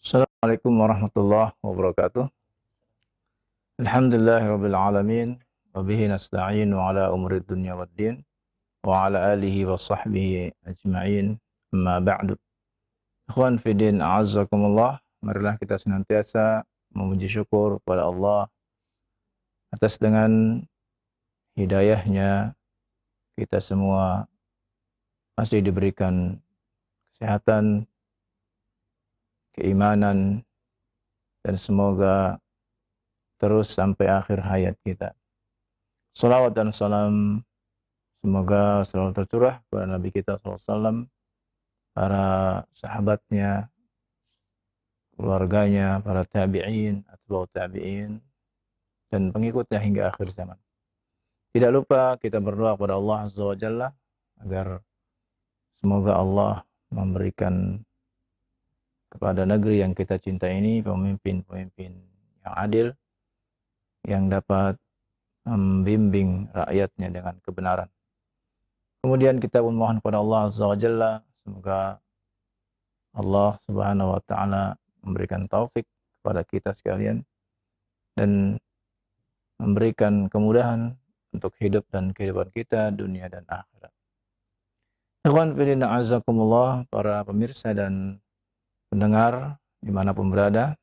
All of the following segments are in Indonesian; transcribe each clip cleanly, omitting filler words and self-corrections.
Assalamualaikum warahmatullahi wabarakatuh. Alhamdulillahirabbil alamin wa bihi nasta'inu ala umuri dunya waddin wa ala alihi wa sahbihi ajma'in. Amma ba'du. Ikhwan fi din, a'azzakumullah. Marilah kita senantiasa memuji syukur kepada Allah atas dengan hidayahnya kita semua masih diberikan kesehatan, keimanan, dan semoga terus sampai akhir hayat kita. Salawat dan salam semoga selalu tercurah kepada Nabi kita SAW, para sahabatnya, keluarganya, para tabi'in, atba'ut tabi'in, dan pengikutnya hingga akhir zaman. Tidak lupa kita berdoa kepada Allah Azza wa Jalla agar semoga Allah memberikan kepada negeri yang kita cinta ini pemimpin-pemimpin yang adil, yang dapat membimbing rakyatnya dengan kebenaran. Kemudian kita pun mohon kepada Allah Azza wa Jalla, semoga Allah Subhanahu wa taala memberikan taufik kepada kita sekalian dan memberikan kemudahan untuk hidup dan kehidupan kita dunia dan akhirat. Ikhwan fillah azakumullah, para pemirsa dan pendengar dimanapun berada,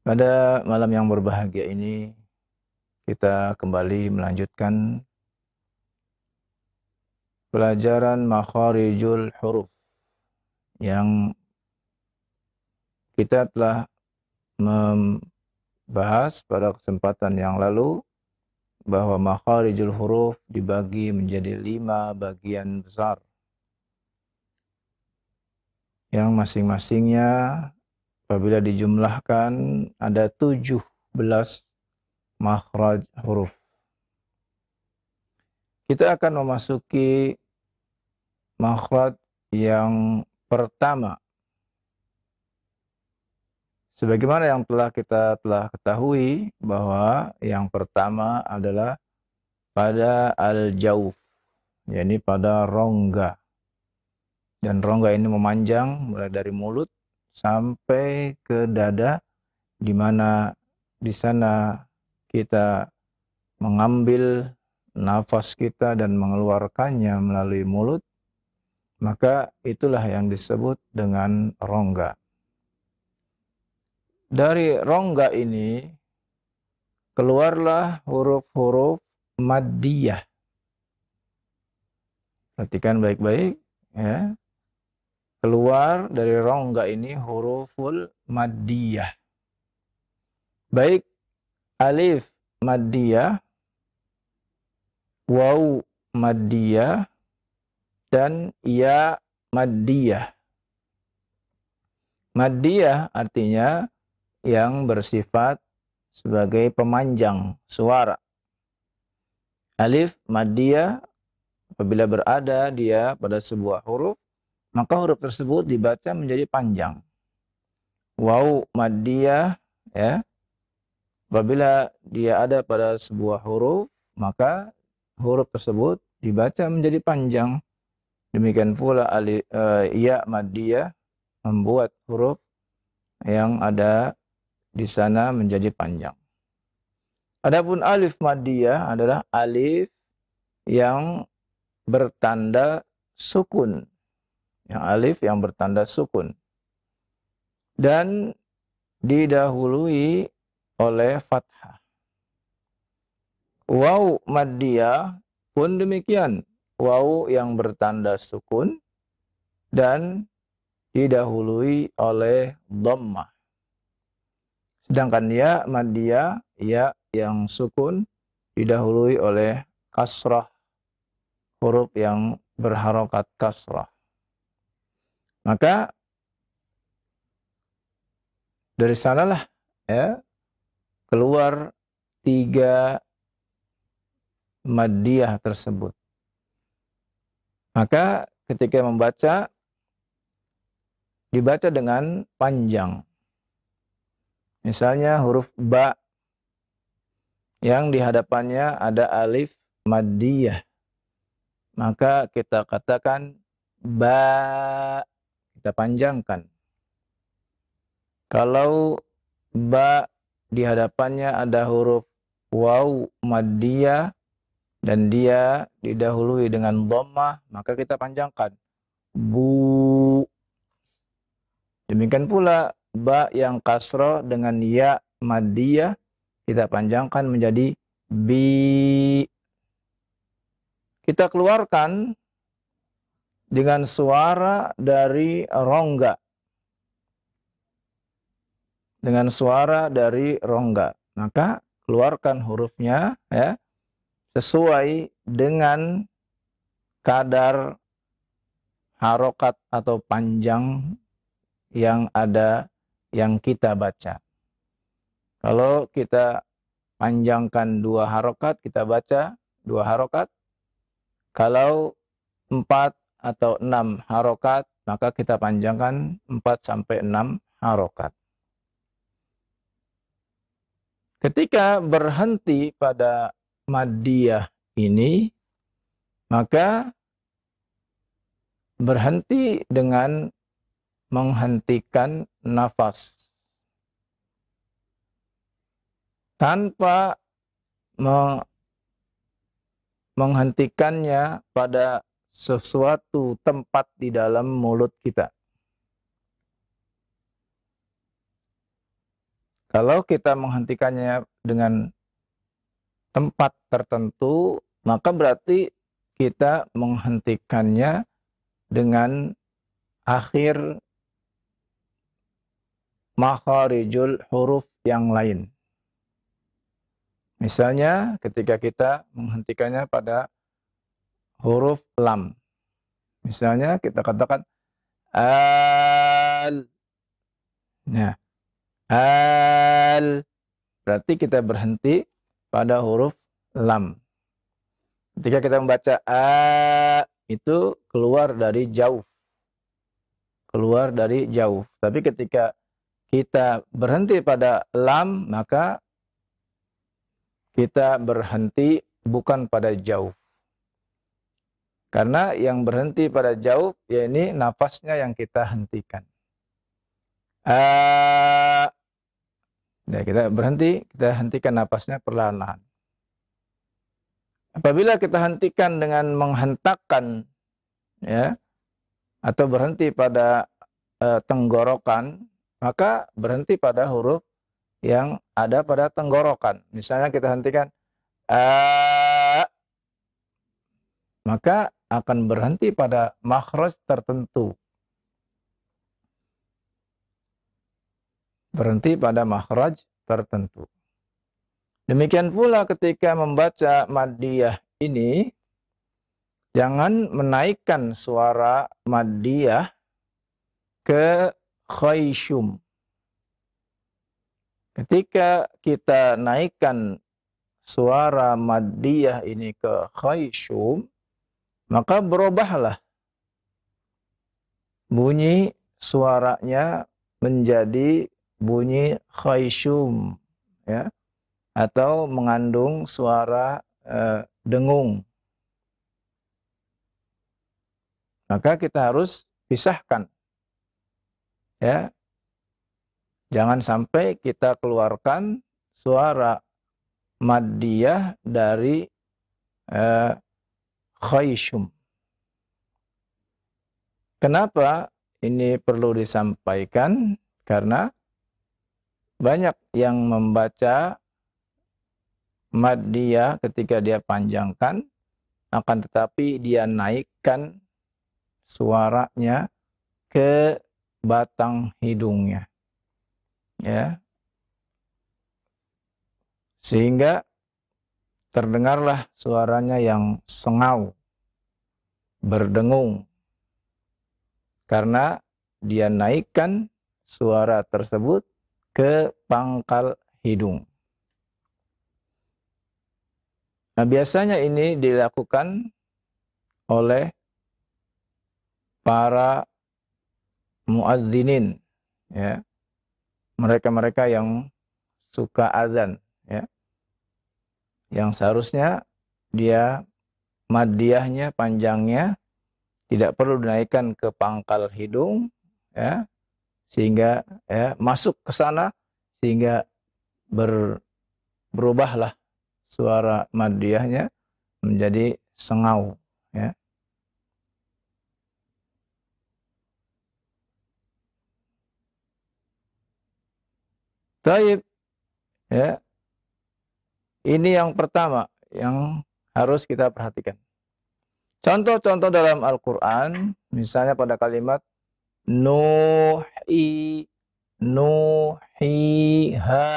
pada malam yang berbahagia ini kita kembali melanjutkan pelajaran makharijul huruf yang kita telah membahas pada kesempatan yang lalu bahwa makharijul huruf dibagi menjadi 5 bagian besar yang masing-masingnya apabila dijumlahkan ada 17 makhraj huruf. Kita akan memasuki makhraj yang pertama. Sebagaimana yang kita telah ketahui bahwa yang pertama adalah pada al-jauf, yakni pada rongga. Dan rongga ini memanjang mulai dari mulut sampai ke dada, di mana di sana kita mengambil nafas kita dan mengeluarkannya melalui mulut, maka itulah yang disebut dengan rongga. Dari rongga ini keluarlah huruf-huruf maddiyah. Perhatikan baik-baik ya. Keluar dari rongga ini huruful maddiyah. Baik alif maddiyah, waw maddiyah, dan ya maddiyah. Maddiyah artinya yang bersifat sebagai pemanjang suara. Alif maddiyah apabila berada dia pada sebuah huruf, maka huruf tersebut dibaca menjadi panjang. Waw maddiyah ya, apabila dia ada pada sebuah huruf, maka huruf tersebut dibaca menjadi panjang. Demikian pula ya maddiyah membuat huruf yang ada di sana menjadi panjang. Adapun alif maddiyah adalah alif yang bertanda sukun. Yang alif yang bertanda sukun. Dan didahului oleh fathah. Waw maddiyah pun demikian. Waw yang bertanda sukun dan didahului oleh dhammah. Sedangkan ya maddiyah, ya yang sukun, didahului oleh kasrah, huruf yang berharokat kasrah. Maka dari sanalah ya keluar 3 maddiyah tersebut. Maka ketika membaca, dibaca dengan panjang. Misalnya huruf ba yang di hadapannya ada alif maddiyah. Maka kita katakan ba, kita panjangkan. Kalau ba di hadapannya ada huruf waw maddiyah dan dia didahului dengan dhammah, maka kita panjangkan. Bu. Demikian pula ba yang kasrah dengan ya maddiyah kita panjangkan menjadi bi. Kita keluarkan dengan suara dari rongga. Dengan suara dari rongga. Maka keluarkan hurufnya ya sesuai dengan kadar harokat atau panjang yang ada yang kita baca. Kalau kita panjangkan 2 harokat, kita baca 2 harokat. Kalau 4 atau 6 harokat, maka kita panjangkan 4 sampai 6 harokat. Ketika berhenti pada maddiyah ini, maka berhenti dengan menghentikan nafas. Tanpa menghentikannya pada sesuatu tempat di dalam mulut kita. Kalau kita menghentikannya dengan tempat tertentu, maka berarti kita menghentikannya dengan akhir makharijul huruf yang lain. Misalnya ketika kita menghentikannya pada huruf lam. Misalnya kita katakan al. Nah, al. Berarti kita berhenti pada huruf lam. Ketika kita membaca a, itu keluar dari jauh. Keluar dari jauh. Tapi ketika kita berhenti pada lam, maka kita berhenti bukan pada jauh. Karena yang berhenti pada jauh, ya ini nafasnya yang kita hentikan. Nah, kita berhenti, kita hentikan nafasnya perlahan-lahan. Apabila kita hentikan dengan menghentakkan, ya, atau berhenti pada tenggorokan, maka berhenti pada huruf yang ada pada tenggorokan. Misalnya kita hentikan maka akan berhenti pada makhraj tertentu. Berhenti pada makhraj tertentu. Demikian pula ketika membaca maddiyah ini, jangan menaikkan suara maddiyah ke khayshum. Ketika kita naikkan suara maddiyah ini ke khayshum, maka berubahlah bunyi suaranya menjadi bunyi khayshum, ya, atau mengandung suara dengung. Maka kita harus pisahkan, ya. Jangan sampai kita keluarkan suara maddiyah dari khayshum. Kenapa ini perlu disampaikan? Karena banyak yang membaca maddiyah ketika dia panjangkan, akan tetapi dia naikkan suaranya ke batang hidungnya. Ya. Sehingga terdengarlah suaranya yang sengau, berdengung. Karena dia naikkan suara tersebut ke pangkal hidung. Nah, biasanya ini dilakukan oleh para muadzinin, ya. Mereka-mereka yang suka azan, ya. Yang seharusnya dia maddiyahnya, panjangnya tidak perlu dinaikkan ke pangkal hidung, ya, sehingga ya masuk ke sana sehingga berubahlah suara maddiyahnya menjadi sengau ya. Taib ya. Ini yang pertama yang harus kita perhatikan. Contoh-contoh dalam Al-Qur'an misalnya pada kalimat nuhi, nuhiha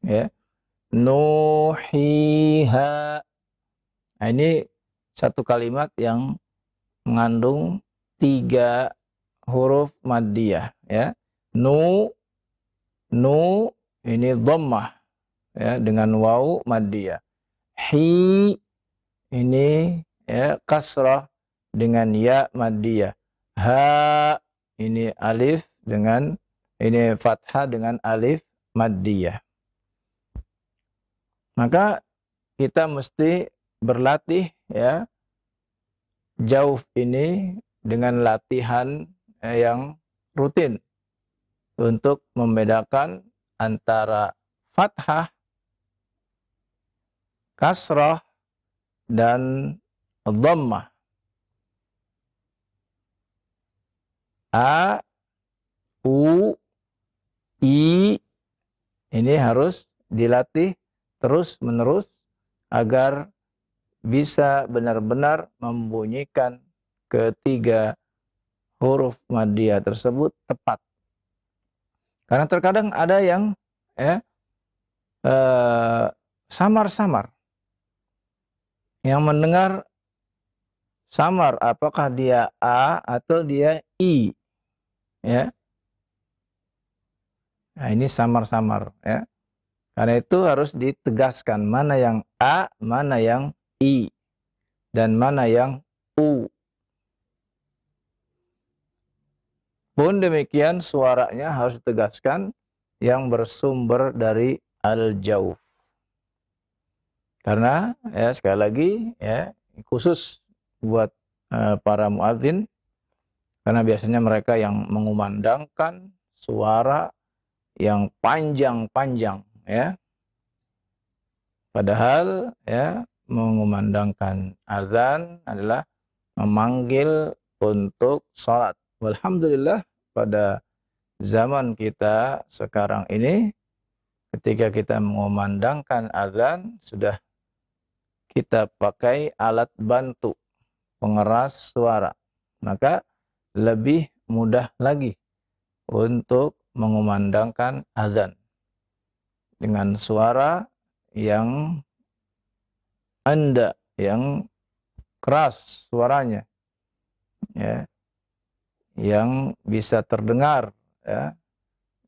ya. Nuhiha. Nah, ini satu kalimat yang mengandung 3 huruf maddiyah ya. Nu ini dhammah ya dengan waw maddiyah. Hi ini ya kasrah dengan ya maddiyah. Ha ini alif dengan ini fathah dengan alif maddiyah. Maka kita mesti berlatih ya jauf ini dengan latihan yang rutin untuk membedakan antara fathah, kasrah, dan dhammah. A, U, I ini harus dilatih terus-menerus agar bisa benar-benar membunyikan ketiga huruf maddiyah tersebut tepat. Karena terkadang ada yang samar-samar. Yang mendengar samar apakah dia A atau dia I. Ya. Nah, ini samar-samar ya. Karena itu harus ditegaskan mana yang A, mana yang I, dan mana yang U. Pun demikian suaranya harus ditegaskan yang bersumber dari al-jauf. Karena ya sekali lagi ya khusus buat para muadzin karena biasanya mereka yang mengumandangkan suara yang panjang-panjang ya. Padahal ya mengumandangkan azan adalah memanggil untuk salat. Alhamdulillah pada zaman kita sekarang ini ketika kita mengumandangkan azan sudah kita pakai alat bantu pengeras suara. Maka lebih mudah lagi untuk mengumandangkan azan dengan suara yang yang keras suaranya ya, yang bisa terdengar ya,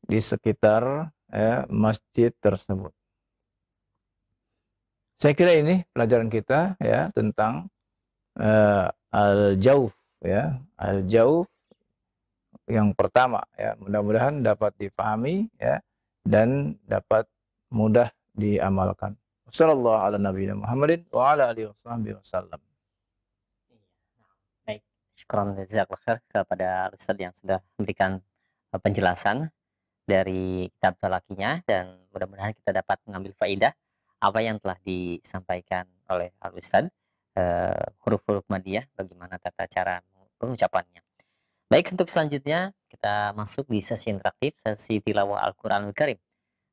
di sekitar ya, masjid tersebut. Saya kira ini pelajaran kita ya tentang al-jauf ya, al-jauf yang pertama ya, mudah-mudahan dapat difahami ya dan dapat mudah diamalkan. Wassallallahu ala nabiyina Muhammadin wa ala alihi wasallam. Baik, syukran jazakallahu khair kepada Ustaz yang sudah memberikan penjelasan dari kitab talakinya dan mudah-mudahan kita dapat mengambil faidah apa yang telah disampaikan oleh Al-Ustaz, huruf-huruf maddiyah, bagaimana tata cara pengucapannya. Baik, untuk selanjutnya kita masuk di sesi interaktif, sesi tilawah Al-Quranul Karim.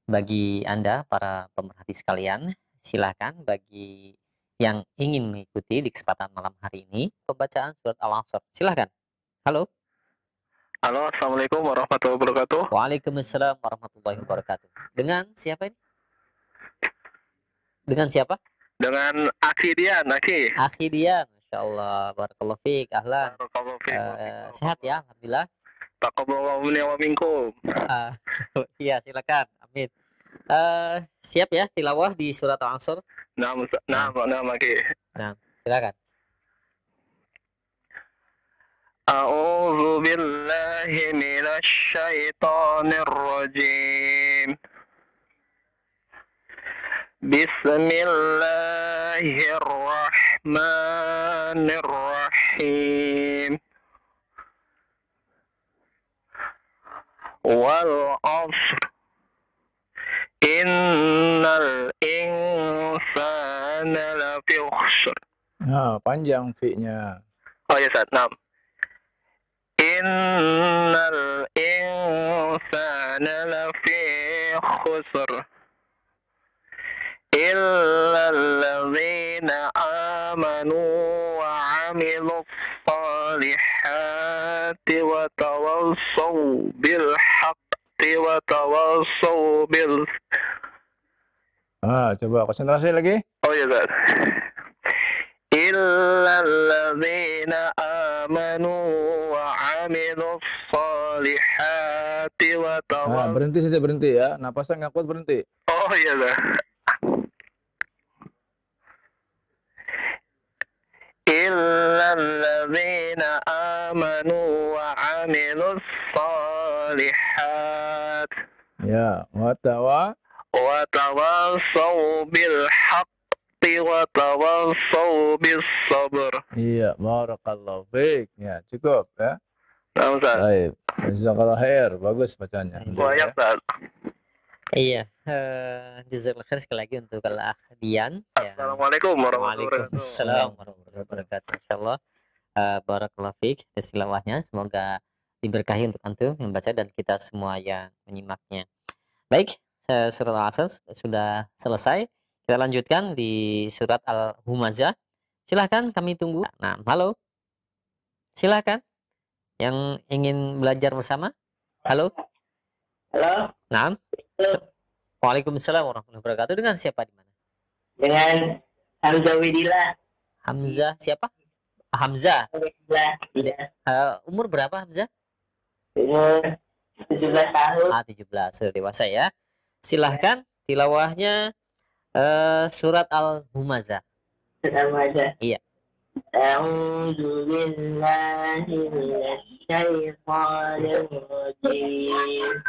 Bagi Anda, para pemerhati sekalian, silakan bagi yang ingin mengikuti di kesempatan malam hari ini, pembacaan surat Al-Asr. Silakan. Halo. Halo, Assalamualaikum warahmatullahi wabarakatuh. Waalaikumsalam warahmatullahi wabarakatuh. Dengan siapa ini? Dengan siapa? Dengan Aki Dian, Aki. Akhi Dian. Masya Allah. Barakallahu fiik. Ahlan. Barakallahu fiik. Sehat ya? Alhamdulillah. Taqabbalallahu minni wa minkum. Iya, silakan. Amin. Siap ya tilawah di surat Al-Asr? Naam, Aki. Nah, silakan. A'udzu billahi minasy syaithanir rajim. Bismillahirrahmanirrahim. wal 'ashr innal insana lafi khusr. Panjang fi-nya. Oh ya Ustaz, nah. Innal insana lafi khusr illa alladzina amanu wa 'amilus salihati wa tawassaw bil haqqi wa tawassaw bil. Coba konsentrasi lagi. Oh ya Ustaz. Illa alladzina amanu wa 'amilus salihati wa tawassaw. Berhenti saja, berhenti ya. Napasnya nggak kuat, berhenti. Oh iya Ustaz. Illa alladzina amanu wa 'amilus salihat. Ya, wa tawassaw bil haqqi wa tawassaw bis sabr. Iya, barakallahu fiik. Ya, cukup ya. Nah, Ustaz. Baik. Jazakallahu khair. Bagus bacanya. Banyak, Ustaz. Iya, jazakallahu khair sekali lagi untuk Al-Akh Dian. Assalamualaikum warahmatullahi wabarakatuh. Waalaikumsalam warahmatullahi wabarakatuh. Insyaallah barakallahu fiik tilawahnya, semoga diberkahi untuk antum yang membaca dan kita semua yang menyimaknya. Baik, surat Al-Asr sudah selesai. Kita lanjutkan di surat Al-Humazah. Silahkan, kami tunggu. Nah, halo. Silahkan yang ingin belajar bersama. Halo. Halo. Nah. Waalaikumsalam warahmatullahi wabarakatuh. Dengan siapa di mana? Dengan Hamzah Widila. Hamzah siapa? Hamzah. Iya. Umur berapa Hamzah? Umur 17 tahun. 17, sudah dewasa ya. Silahkan tilawahnya surat Al-Humazah. Hamzah. Iya. A'udzu billahi minasyaitonir rajim.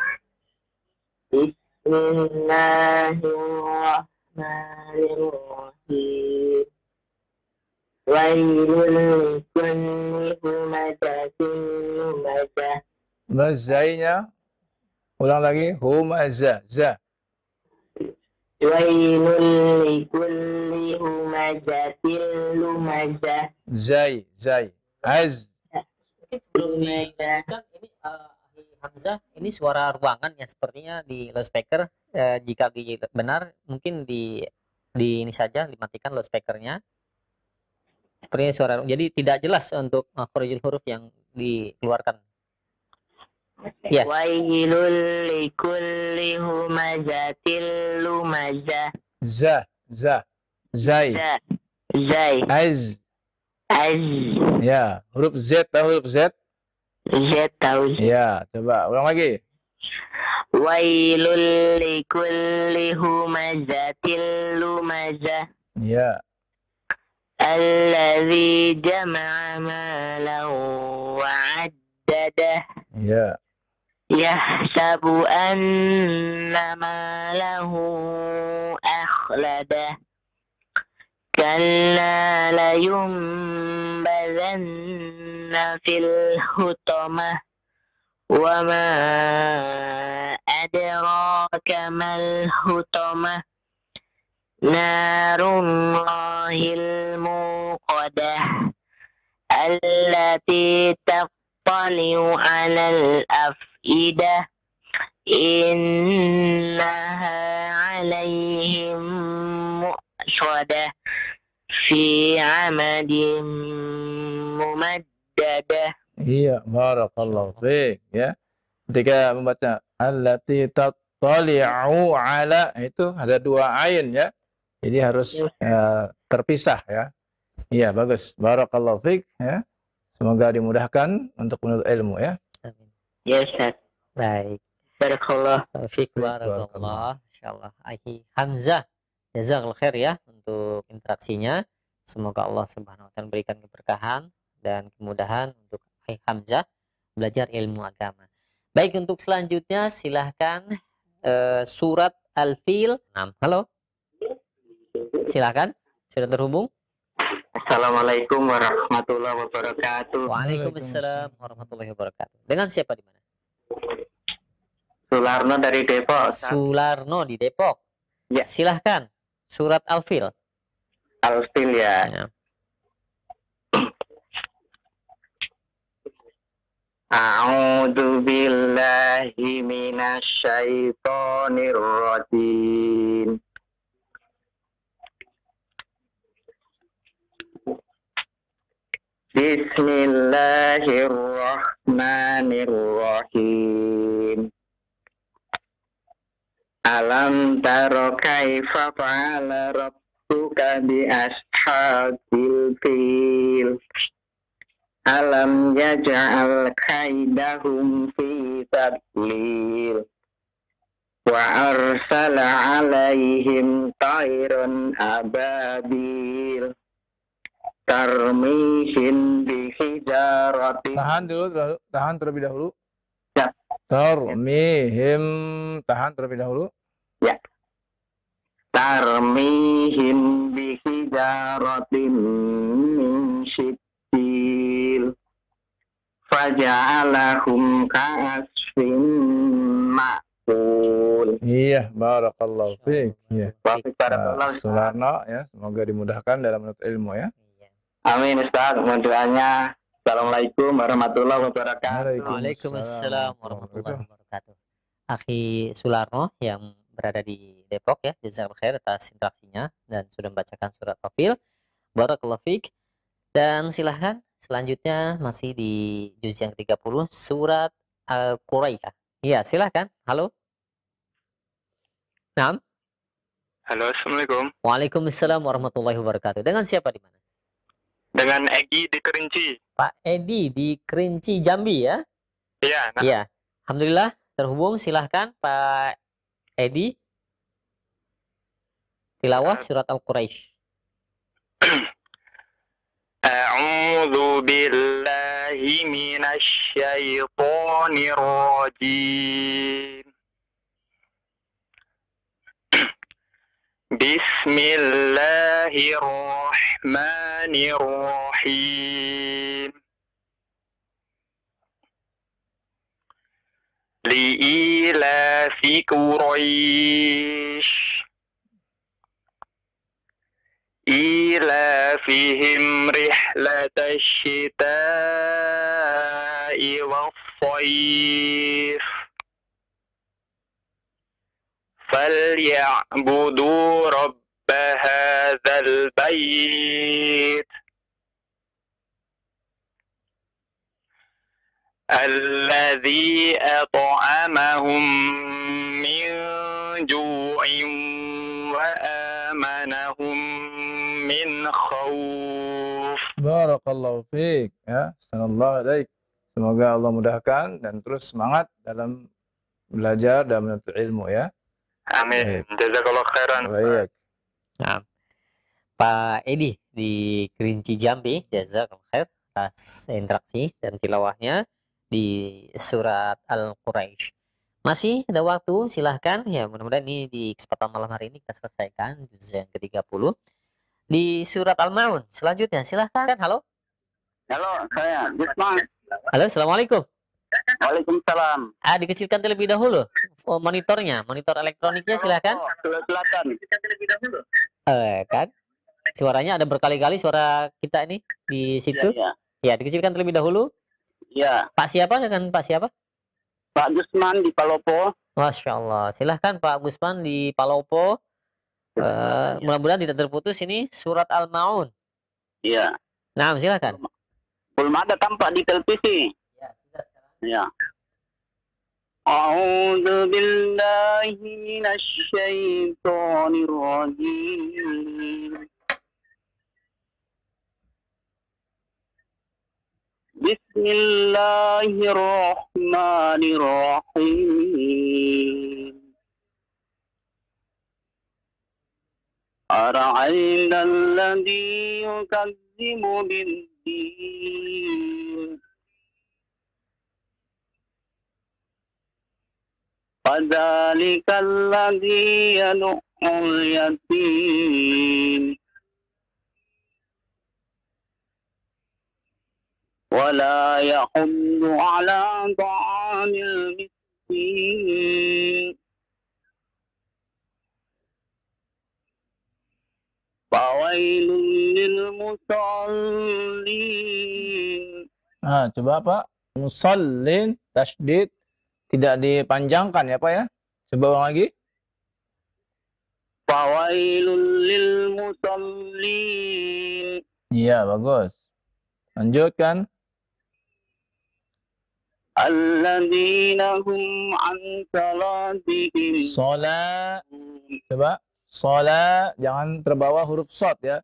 Bismillahirrahmanirrahim. Wailul likulli humazatin lumazah. Mazainya ulang lagi, humazah, za. Wailul likulli humazatin lumazah. Zai, az. Sebelumnya kan ini Hamzah, ini suara ruangan ya, sepertinya di loudspeaker. Jika benar mungkin di ini saja dimatikan loudspeakernya. Sepertinya suara, jadi tidak jelas untuk makhrajul huruf yang dikeluarkan. Ya. Wailul likulli humazatil lumazah. Zai. Zai. Az. Az. Ya, huruf Z, tahu huruf Z? Z tahu. Ya, coba ulang lagi. Wailul likulli humazatil lumazah. Ya. Alladzi jama'a malan wa 'addadah. Ya. Yahsabu anna malahu akhladah. Kalla layumbazanna fil hutamah. Wa ma adraka mal hutamah. Narullahil muqadah. Allati tattali'u 'alal afidah. Innaha 'alaihim mu'sadah fi 'amadin mumaddadah. Iya, barakallahu fiik ya. Ketika membaca allati tattali'u ala, itu ada dua ain ya. Jadi harus terpisah ya. Iya, bagus. Barakallahu fiik ya. Semoga dimudahkan untuk menuntut ilmu ya. Amin. Ya Ustaz. Baik. Barakallah. Taufik barakallah. Insyaallah. Aihi Hamzah. Jazakallahu khair ya untuk interaksinya. Semoga Allah Subhanahu wa taala berikan keberkahan dan kemudahan untuk Aihi Hamzah belajar ilmu agama. Baik, untuk selanjutnya silahkan surat Al-Fil. Halo. Silahkan. Sudah terhubung? Assalamualaikum warahmatullahi wabarakatuh. Waalaikumsalam warahmatullahi wabarakatuh. Dengan siapa di mana? Sularno dari Depok. Ustaz. Sularno di Depok. Ya. Silahkan. Surat Al-Fil. Al-Fil ya. Ya. A'udzu billahi minasy syaithanir rajim. Bismillahirrahmanirrahim. Alam taro kaifa fa'ala rabbuka bi ashabil fil. Alam yaj'al kaidahum fi tadlil. Wa arsala alaihim tayran ababil. Tarmihim bihijaratin. Tahan terlebih dahulu. Ya. Tarmihim, tahan terlebih dahulu. Ya. Tarmihim bihijaratin min sijil. Faja'alahum ka'asfin ma'kul. Iya, barakallahu fiik. Iya. Barakallahu fiik. Sularno ya, semoga dimudahkan dalam menuntut ilmu ya. Amin Ustaz, mohon doanya. Assalamualaikum warahmatullahi wabarakatuh. Waalaikumsalam warahmatullahi wabarakatuh. Akhi Sularno yang berada di Depok ya, jazakallahu khair atas interaksinya dan sudah membacakan surat Al-Fil. Barakallahu fiik. Dan silahkan selanjutnya masih di juz yang 30 surat Al-Quraisy. Iya, silahkan. Halo. Naam. Halo, Assalamualaikum. Waalaikumsalam warahmatullahi wabarakatuh. Dengan siapa di mana? Dengan Egi di Kerinci. Pak Edi di Kerinci, Jambi ya? Iya, nah. Iya. Alhamdulillah terhubung. Silahkan Pak Edi. Tilawah surat Al-Quraisy. A'udzu billahi minasy syaithanir rajim. Bismillahirrahmanirrahim. Li'ilafi Quraisy ilafihim rihlatash shita'i wash-shayf فليعبدوا رب هذا البيت الذي أطعمهم من جوع وآمنهم من خوف. Barakallahu fiik ya. Sallallahu alaihi. Semoga Allah mudahkan dan terus semangat dalam belajar dan menuntut ilmu ya. Amin. Jazakallah khairan. Baik. Nah, Pak Edi di Kerinci Jambi, jazakallahu khair atas interaksi dan tilawahnya di surat Al-Quraisy. Masih ada waktu, silahkan ya, mudah-mudahan ini di kesempatan malam hari ini kita selesaikan juz yang ke-30 di surat Al-Maun. Selanjutnya silahkan. Halo. Halo, saya Gusman. Halo, assalamualaikum. Waalaikumsalam. Dikecilkan terlebih dahulu monitornya, monitor elektroniknya silahkan. Selatan. Kan suaranya ada berkali-kali suara kita ini di situ. Ya, dikecilkan terlebih dahulu. Ya. Pak siapa dengan Pak siapa? Pak Gusman di Palopo. Masya Allah. Silahkan Pak Gusman di Palopo. Mudah-mudahan tidak terputus ini surat Al-Maun. Iya. Nah, silahkan. Belum ada tampak di televisi. Ya, sudah sekarang. Ya. A'udzu billahi minasy syaithanir rajim. Bismillahirrahmanirrahim. Ara'aita alladhi yukadzibu bid-din. Fadzalika alladhi yad'ul yatim. ولا يحض على طعام المسكين فويل للمصلين. Coba Pak, musallin tasydid tidak dipanjangkan ya Pak ya. Coba ulang lagi. فويل للمصلين. Iya, bagus. Lanjutkan. الذين هم عن صلاتهم Sholat. Coba. Sholat, jangan terbawa huruf shad ya.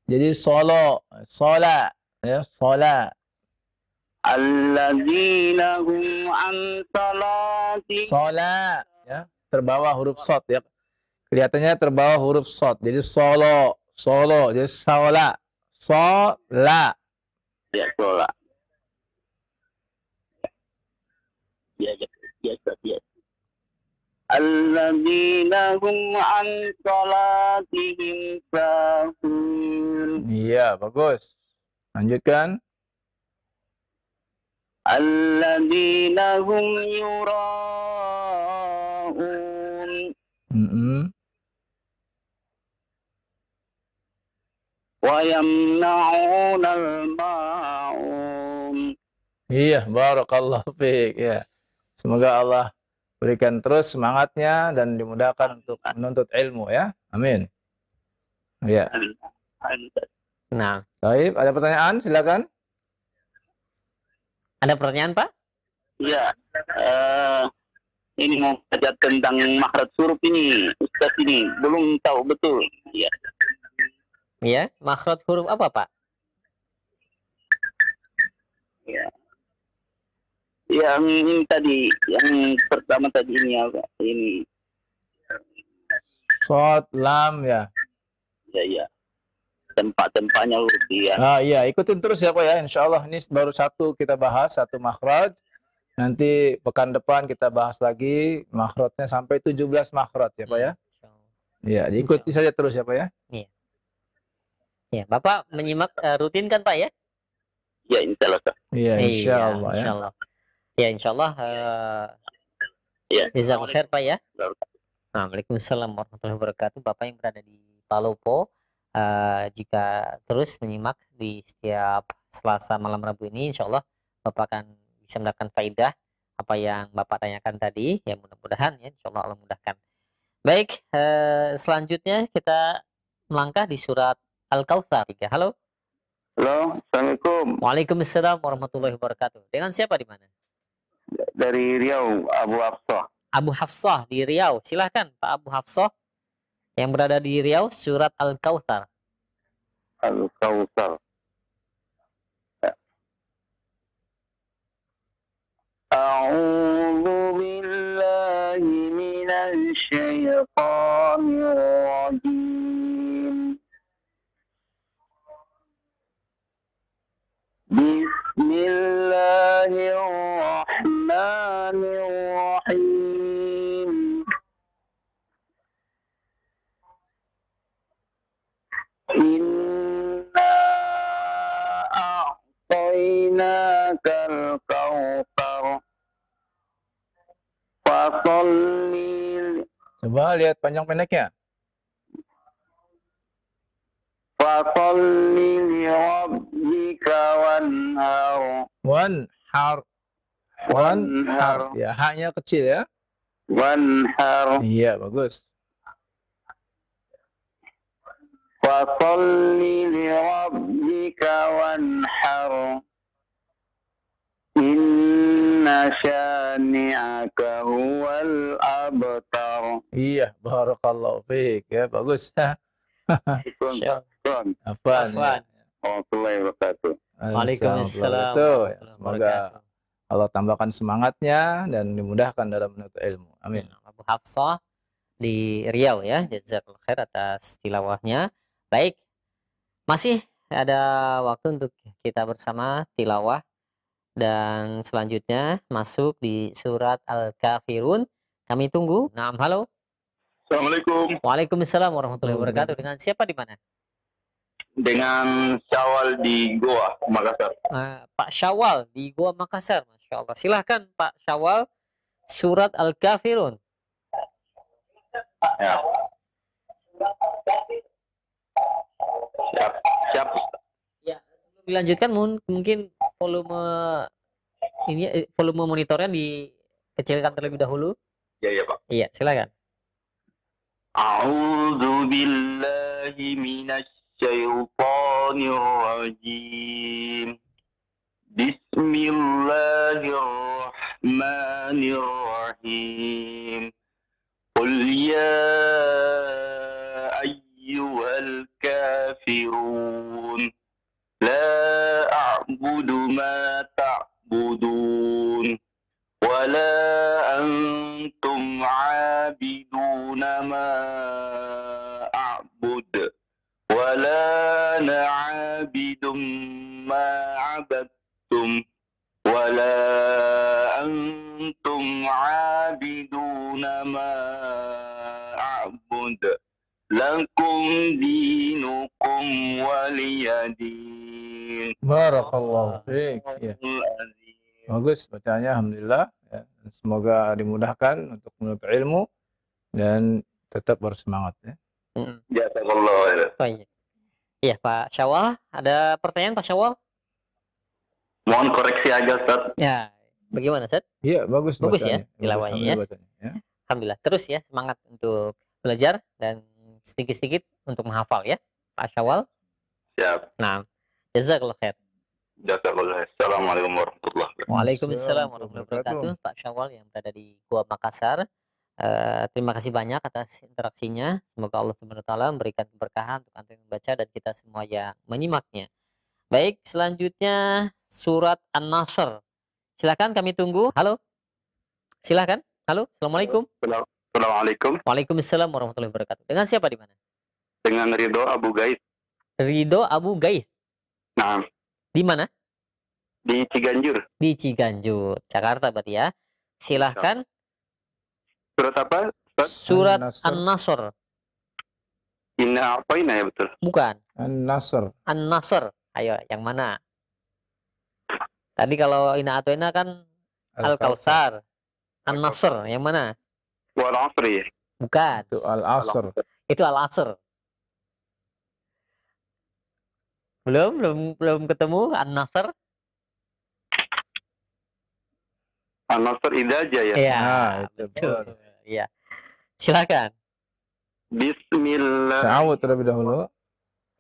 Jadi solo, sholat, ya, sholat. الذين هم عن صلاتهم Sholat, ya, terbawa huruf shad ya. Kelihatannya terbawa huruf shad. Jadi solo, solo, jadi sholat, sholat. ya sholat. Biasa. الذين هم عن صلاتهم ساهون. Iya, bagus. Lanjutkan. الذين هم يراءون. ويمنعون الماعون. Iya, barakallahu fiik ya. Semoga Allah berikan terus semangatnya dan dimudahkan untuk menuntut ilmu ya. Amin. Ya. Nah, Baik, ada pertanyaan? Silakan. ada pertanyaan Pak? Ya, ini mau belajar tentang makhraj huruf ini, Ustaz ini belum tahu betul. Ya, Ya, makhraj huruf apa Pak? ya. Yang ini tadi, yang pertama tadi ini apa? Ini, Shad, lam ya. ya. Tempat-tempatnya huruf ya. Iya, ikutin terus ya Pak ya. Insya Allah ini baru satu kita bahas, satu makhraj. Nanti pekan depan kita bahas lagi makhrajnya sampai 17 makhraj ya Pak ya. Iya, diikuti saja terus ya Pak ya. Ya, Bapak menyimak rutin kan Pak ya? Ya, insya Allah. Iya, insya Allah ya. Insya Allah. Ya, insya Allah. Ya. Jazakallahu khair Pak ya. Waalaikumsalam warahmatullahi wabarakatuh. Bapak yang berada di Palopo, jika terus menyimak di setiap Selasa malam Rabu ini, insya Allah Bapak akan bisa mendapatkan faidah apa yang Bapak tanyakan tadi. Ya, mudah-mudahan ya, insya Allah Allah mudahkan. Baik, selanjutnya kita melangkah di surat Al-Kautsar. Halo. Halo, Assalamualaikum. Waalaikumsalam warahmatullahi wabarakatuh. Dengan siapa di mana? Dari Riau, Abu Hafsah. Abu Hafsah di Riau. Silahkan Pak Abu Hafsah yang berada di Riau, surat Al-Kautsar. Al-Kautsar. A'udzu billahi minasy syaithanir rajim. Bismillahirrahmanirrahim. Inna a'tainakal kautsar. Fasholli Coba lihat panjang pendeknya. Fasalli li rabbika wanhar. Wanhar. Wanhar. Ya, haknya kecil ya. Wanhar. Iya, bagus. Fasalli li rabbika wanhar. Inna syani'aka huwal abtar. Iya, barakallahu fiik ya, bagus. Afwan. Afwan. Warahmatullahi wabarakatuh. Waalaikumsalam Itu, ya. warahmatullahi Semoga wabarakatuh. Allah tambahkan semangatnya dan dimudahkan dalam menuntut ilmu. Amin. Abu Hafsah di Riau ya. Jazakallahu khair atas tilawahnya. Baik. Masih ada waktu untuk kita bersama tilawah dan selanjutnya masuk di surat Al-Kafirun. Kami tunggu. Naam, halo. Assalamualaikum. Waalaikumsalam warahmatullahi wabarakatuh. Dengan siapa di mana? Dengan Syawal di Goa, Makassar. Pak Syawal di Goa Makassar. Masya Allah. Silahkan Pak Syawal surat Al-Kafirun. Ya. Siap. Siap. Ya, sebelum dilanjutkan mungkin volume volume monitornya dikecilkan terlebih dahulu. Ya, ya, Pak. Iya, silakan. A'udzu billahi minasy syaithanir rajim. Bismillahirrahmanirrahim. Qul ya ayyuhal kafirun la a'budu ma ta'budun wa la antum 'abiduna ma a'bud wa la ana 'abidum ma 'abadtum wa la antum 'abiduna ma a'bud lakum dinukum waliyadin. Barakallahu fiik. Ya. Bagus bacaannya, alhamdulillah. Ya. Semoga dimudahkan untuk menuntut ilmu dan tetap bersemangat ya. Jazakallah. Oh, iya. Iya, Pak Syawal, ada pertanyaan Pak Syawal? Mohon koreksi aja, Ustaz. Ya, bagaimana, Ustaz? Iya, bagus Bagus ya, bacanya. tilawahnya ya. Alhamdulillah bacanya, ya. Alhamdulillah. Terus ya, semangat untuk belajar dan sedikit-sedikit untuk menghafal ya, Pak Syawal. Siap. Nah, jazakallah khair. Jazakallah. Assalamualaikum warahmatullahi wabarakatuh. Waalaikumsalam warahmatullahi wabarakatuh. Pak Syawal yang berada di Gua Makassar. Terima kasih banyak atas interaksinya. Semoga Allah Subhanahu wa taala memberikan keberkahan untuk antum yang membaca dan kita semua yang menyimaknya. Baik, selanjutnya surat An-Nasr. Silakan kami tunggu. Halo. Silakan. Halo. Assalamualaikum. Assalamualaikum. Waalaikumsalam warahmatullahi wabarakatuh. Dengan siapa di mana? Dengan Ridho Abu Gais. Ridho Abu Gais. Nah, Di mana? di Ciganjur. Di Ciganjur, Jakarta berarti ya. Silahkan. Surat apa, Ustaz? Surat An-Nasr. An-Nasr. Inna apa ini ya, betul? Bukan. An-Nasr. An-Nasr. Ayo, yang mana? Tadi kalau Ina atau Ina kan Al-Kautsar. An-Nasr, yang mana? Wal Asri. Bukan. Itu Al-Asr. Itu Al-Asr. Belum ketemu An-Nasr? An-Nasr Idaja ya. Iya. Nah, itu betul. benar. Iya. Silakan. Bismillah. Ta'awud terlebih dahulu.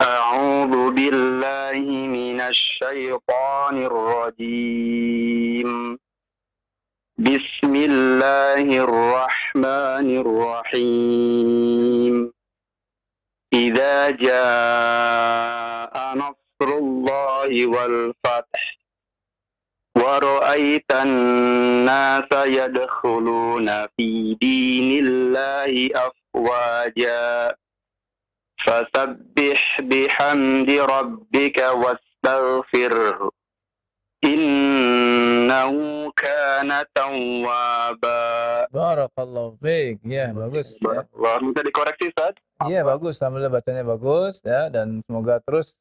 A'udzu billahi minasy syaithanir rajim. Bismillahirrahmanirrahim. Idza jaa nasrullahi wal fath wa ra'aitan nasa yadkhuluna fi dinillahi afwaja fasabbih bihamdi rabbika wastaghfirhu innahu kana tawwaba. Barakallahu fiik. Ya, bagus ya. Wah, minta dikoreksi, Ustaz. Iya, bagus. Alhamdulillah bacanya bagus ya, dan semoga terus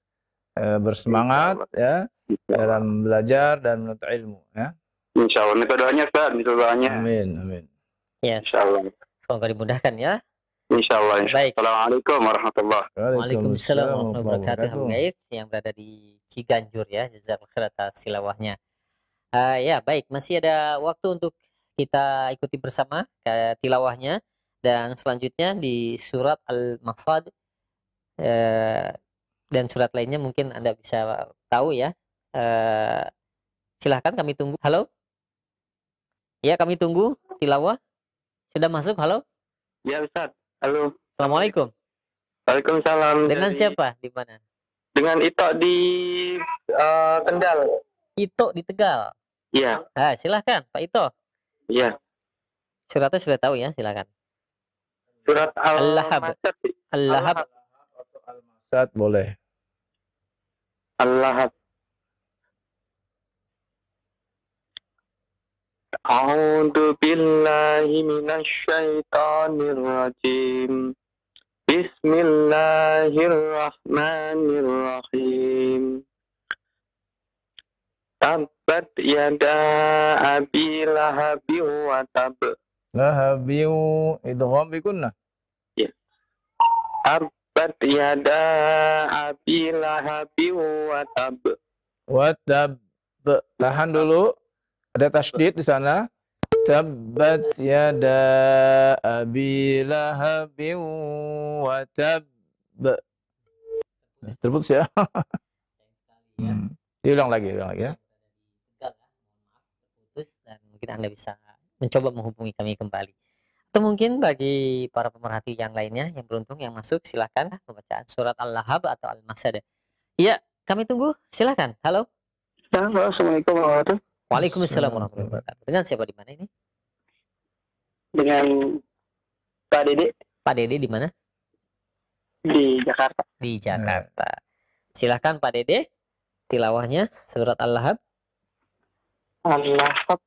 bersemangat ya dalam belajar dan menuntut ilmu ya. Insyaallah. Minta doanya, Ustaz. Minta doanya. Amin, amin. Ya, Insyaallah. semoga dimudahkan ya. Insyaallah. Baik. Assalamualaikum warahmatullahi. Waalaikumsalam warahmatullahi wabarakatuh. Abu Gais yang berada di Ciganjur ya. Jazakallahu khair atas tilawahnya. Ya, baik. Masih ada waktu untuk kita ikuti bersama tilawahnya, dan selanjutnya di surat Al-Mahfad dan surat lainnya mungkin Anda bisa tahu ya. Silahkan kami tunggu. Halo? Ya, kami tunggu tilawah. Sudah masuk? Halo? Ya, Ustaz. Halo. Assalamualaikum. Waalaikumsalam. Dengan siapa? Di mana? Dengan Ito di Kendal. Ito di Tegal. Iya, Silahkan Pak Ito. iya. Suratnya sudah tahu ya, silahkan. Surat Al-Lahab. Al-Masad. Al-Lahab. Al-Masad boleh. Al-Lahab. A'udzu billahi minasy syaithanir rajim. Bismillahirrahmanirrahim. Tabbat yada abi lahabi wa tab. Lahabiu idgham bi gunnah. Tabbat yada abi lahabi wa tab. Wa tab. Tahan dulu. Ada tasydid di sana. Tabbat yada abi lahabin wa tab. Terputus ya. Diulang lagi ya. Terputus, dan mungkin Anda bisa mencoba menghubungi kami kembali. Atau mungkin bagi para pemerhati yang lainnya yang beruntung yang masuk, silakan pembacaan surat Al-Lahab atau Al-Masad. Iya, kami tunggu. Silakan. Halo. Halo, assalamualaikum warahmatullahi wabarakatuh. Waalaikumsalam warahmatullahi wabarakatuh. Dengan siapa di mana ini? Dengan Pak Dede Pak Dede di mana? di Jakarta. Di Jakarta. Silakan Pak Dede, tilawahnya surat Al-Lahab. Al-Lahab.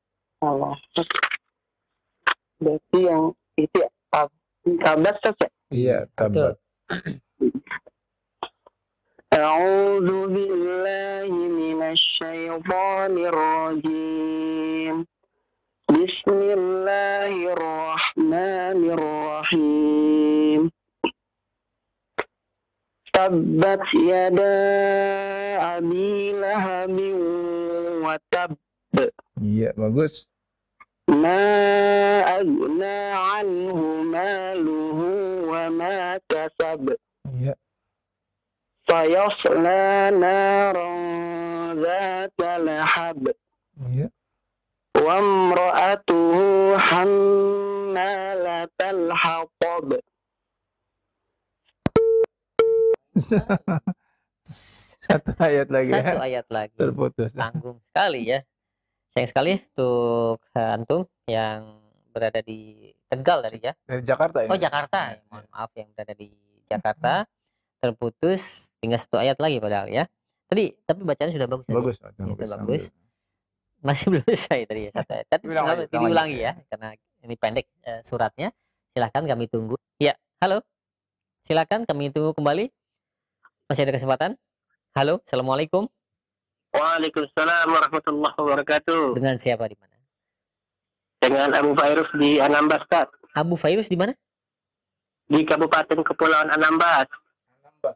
Berarti yang itu Tabat saja. Iya, tabat. A'udzu billahi minasy syaithanir rajim. Bismillahirrahmanirrahim. Tabbat yada abi lahabin wa tab. Iya, bagus. Ma aghna anhu maluhu wa ma kasab. Iya. Sayasla naran dzata lahab. Iya. Wa imra'atuhu hammalatal hatab. Satu ayat lagi Satu ya. ayat lagi. Terputus. Tanggung sekali ya. Sayang sekali untuk antum yang berada di Tegal tadi ya. Dari Jakarta ini. Oh, Jakarta. Mohon maaf yang berada di Jakarta. Terputus, tinggal satu ayat lagi padahal ya. Tapi bacaan sudah bagus. Bagus. Itu bagus. Masih belum selesai tadi ya satu ayat. Tapi diulangi ya, karena ini pendek suratnya. Silakan kami tunggu. Ya, halo. Silakan kami tunggu kembali. Masih ada kesempatan. Halo, assalamualaikum. Waalaikumsalam warahmatullahi wabarakatuh. Dengan siapa di mana? Dengan Abu Fairuz di Anambas, Kak. Abu Fairuz di mana? Di Kabupaten Kepulauan Anambas.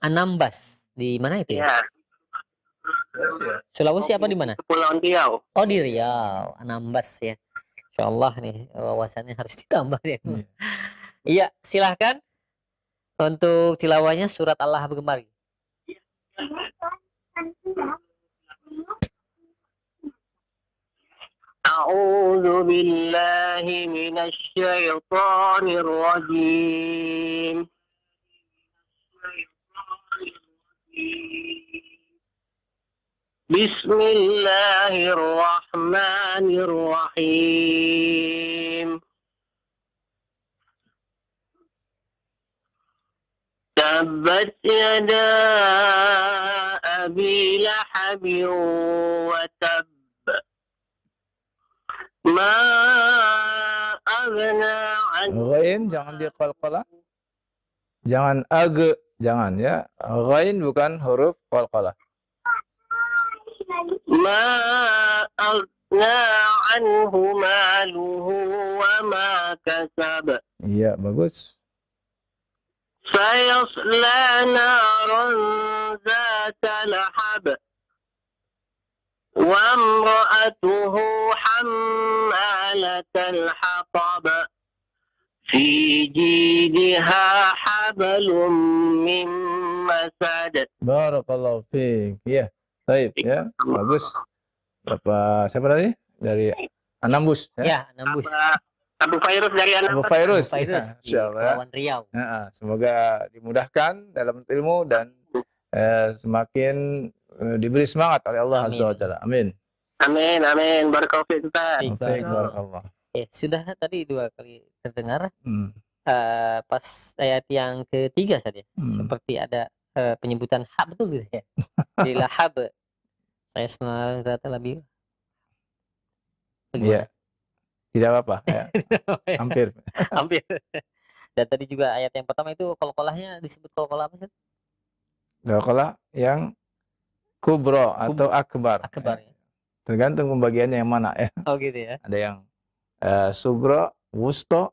Anambas. Di mana itu ya? Ya, Sulawesi apa di mana? Kepulauan Riau. Oh, di Riau, Anambas ya. Insyaallah nih wawasannya harus ditambah ya. Iya, silahkan untuk tilawahnya surat Al-Lahab kembali. A'udzu billahi minasy syaithanir rajim. Bismillahirrahmanirrahim. Tabbat yada abi lahabin wa tab. Ma aghna an. Ghain jangan diqalqalah. Jangan jangan ya. Ghain bukan huruf qalqalah. Ma aghna anhu maluhu wa ma kasab. Iya, bagus. Sayasla naran dzata lahab. Wa imra'atuhu hammalatal hatab. Fi jidha hablum min masad. Barakallahu fiik. Iya. Baik ya. Bagus. Siapa tadi? Dari Anambus ya. Ya, Anambus. Abu Fairuz dari Abu Anambas. Fairuz. Abu Fairuz Ya, di insyaallah. Kepulauan Riau. Semoga dimudahkan dalam ilmu dan semakin diberi semangat oleh Allah Amin. Azza wa Jalla. Amin. Amin, amin. Barakallahu fiik, Ustaz. Baik, Baik, barakallah. sudah tadi 2 kali terdengar pas ayat yang ketiga saja. Seperti ada penyebutan hak, betul gitu ya. Di lahab. Saya senang data lebih. Iya. Tidak apa-apa ya. Hampir. Hampir. Dan tadi juga ayat yang pertama itu qalqalahnya disebut qalqalah apa sih? Qalqalah yang kubro atau akbar. Akbar ya. tergantung pembagiannya yang mana ya. Oh gitu ya. Ada yang sugro, wusto,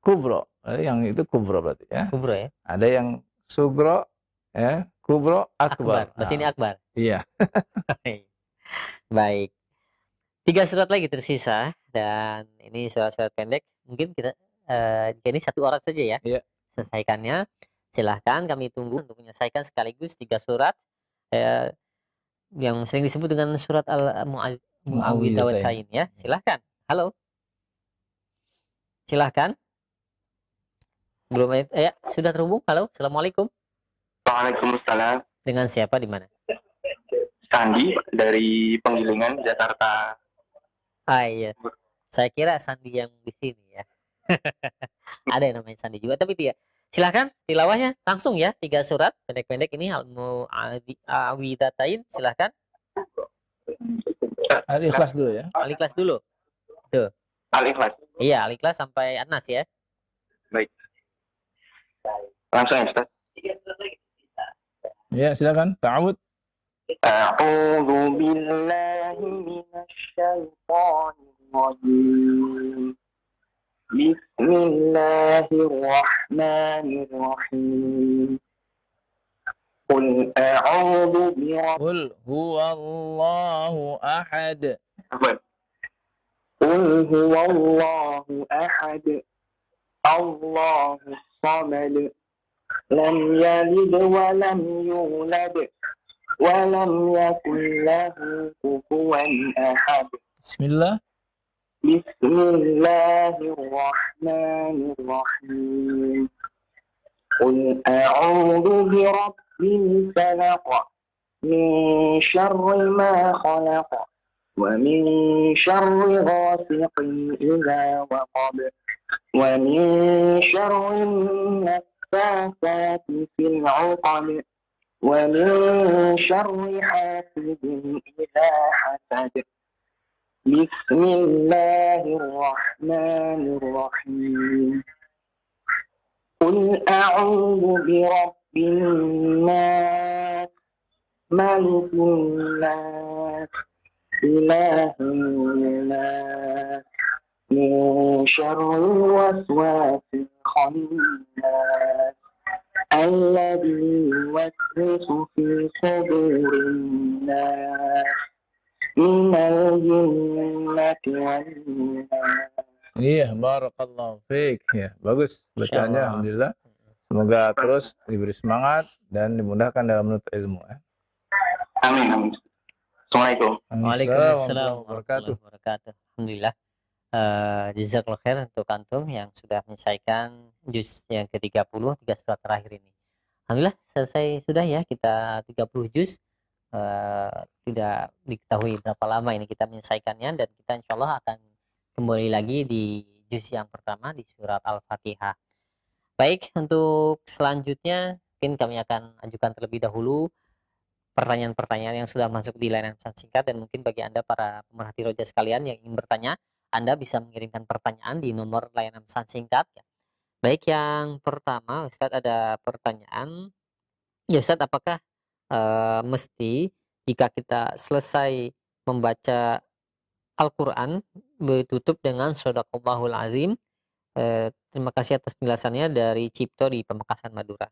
kubro. Yang itu kubro berarti ya. Kubro ya. Ada yang sugro, ya, kubro, akbar. Berarti ini akbar. Iya. Baik. 3 surat lagi tersisa dan ini surat-surat pendek. Mungkin kita jadi 1 orang saja ya. Iya. Selesaikannya. Silahkan kami tunggu untuk menyelesaikan sekaligus 3 surat yang sering disebut dengan surat Al-Mu'awwidhatain ya. Silahkan. Halo. Silahkan. Belum ya, sudah terhubung. Halo. Assalamualaikum. Waalaikumsalam. Dengan siapa di mana? Sandi dari Penggilingan, Jakarta. Ah iya. Saya kira Sandi yang di sini ya. Ada yang namanya Sandi juga, tapi tidak. Silahkan tilawahnya langsung ya, 3 surat pendek-pendek ini Al-Mu'awwidhatain. Silahkan. Al-Ikhlas dulu ya. Al-Ikhlas dulu. Tuh. Al-Ikhlas. Iya, Al-Ikhlas sampai An-Nas ya. Baik. Langsung ya, Ustaz. Ya, silakan. Ta'awud. A'udzu billahi minasyaitonir rajim. Bismillahirrahmanirrahim. Qul a'udzu Qul huwallahu ahad. Qul huwallahu ahad. Allahus samad. Lam yalid wa lam yulad. Wa lam yakul lahu kufuwan ahad. Bismillah. Bismillahirrahmanirrahim. Qul a'udzu birabbil falaq. Min syarri ma khalaq. Wa min syarri ghasiqin idza waqab. Wa min syarri naffasati fil 'uqad. Wa min syarri hasidin idza hasad. Bismillahirrahmanirrahim. Qul a'udzu birabbin nas, malikin nas, ilahin nas, min syarril waswasil khannas, alladzi yuwaswisu fi sudurin nas. Iya, barakallahu fiik. Ya, bagus bacaannya, alhamdulillah. Semoga terus diberi semangat dan dimudahkan dalam menuntut ilmu ya. Amin. Assalamualaikum. Waalaikumsalam warahmatullahi wabarakatuh. Alhamdulillah. Jazakallahu khair untuk antum yang sudah menyelesaikan juz yang ke-30, 3 surat terakhir ini. Alhamdulillah selesai sudah ya kita 30 juz. Tidak diketahui berapa lama ini kita menyelesaikannya, dan kita insya Allah akan kembali lagi di juz yang pertama di surat Al-Fatihah. Baik, untuk selanjutnya mungkin kami akan ajukan terlebih dahulu pertanyaan-pertanyaan yang sudah masuk di layanan pesan singkat, dan mungkin bagi Anda para pemerhati roja sekalian yang ingin bertanya, Anda bisa mengirimkan pertanyaan di nomor layanan pesan singkat ya. Baik, yang pertama Ustadz ada pertanyaan. Ya Ustadz, apakah mesti jika kita selesai membaca Al-Quran ditutup dengan Shadaqallahul Azim? Terima kasih atas penjelasannya dari Cipto di Pamekasan, Madura.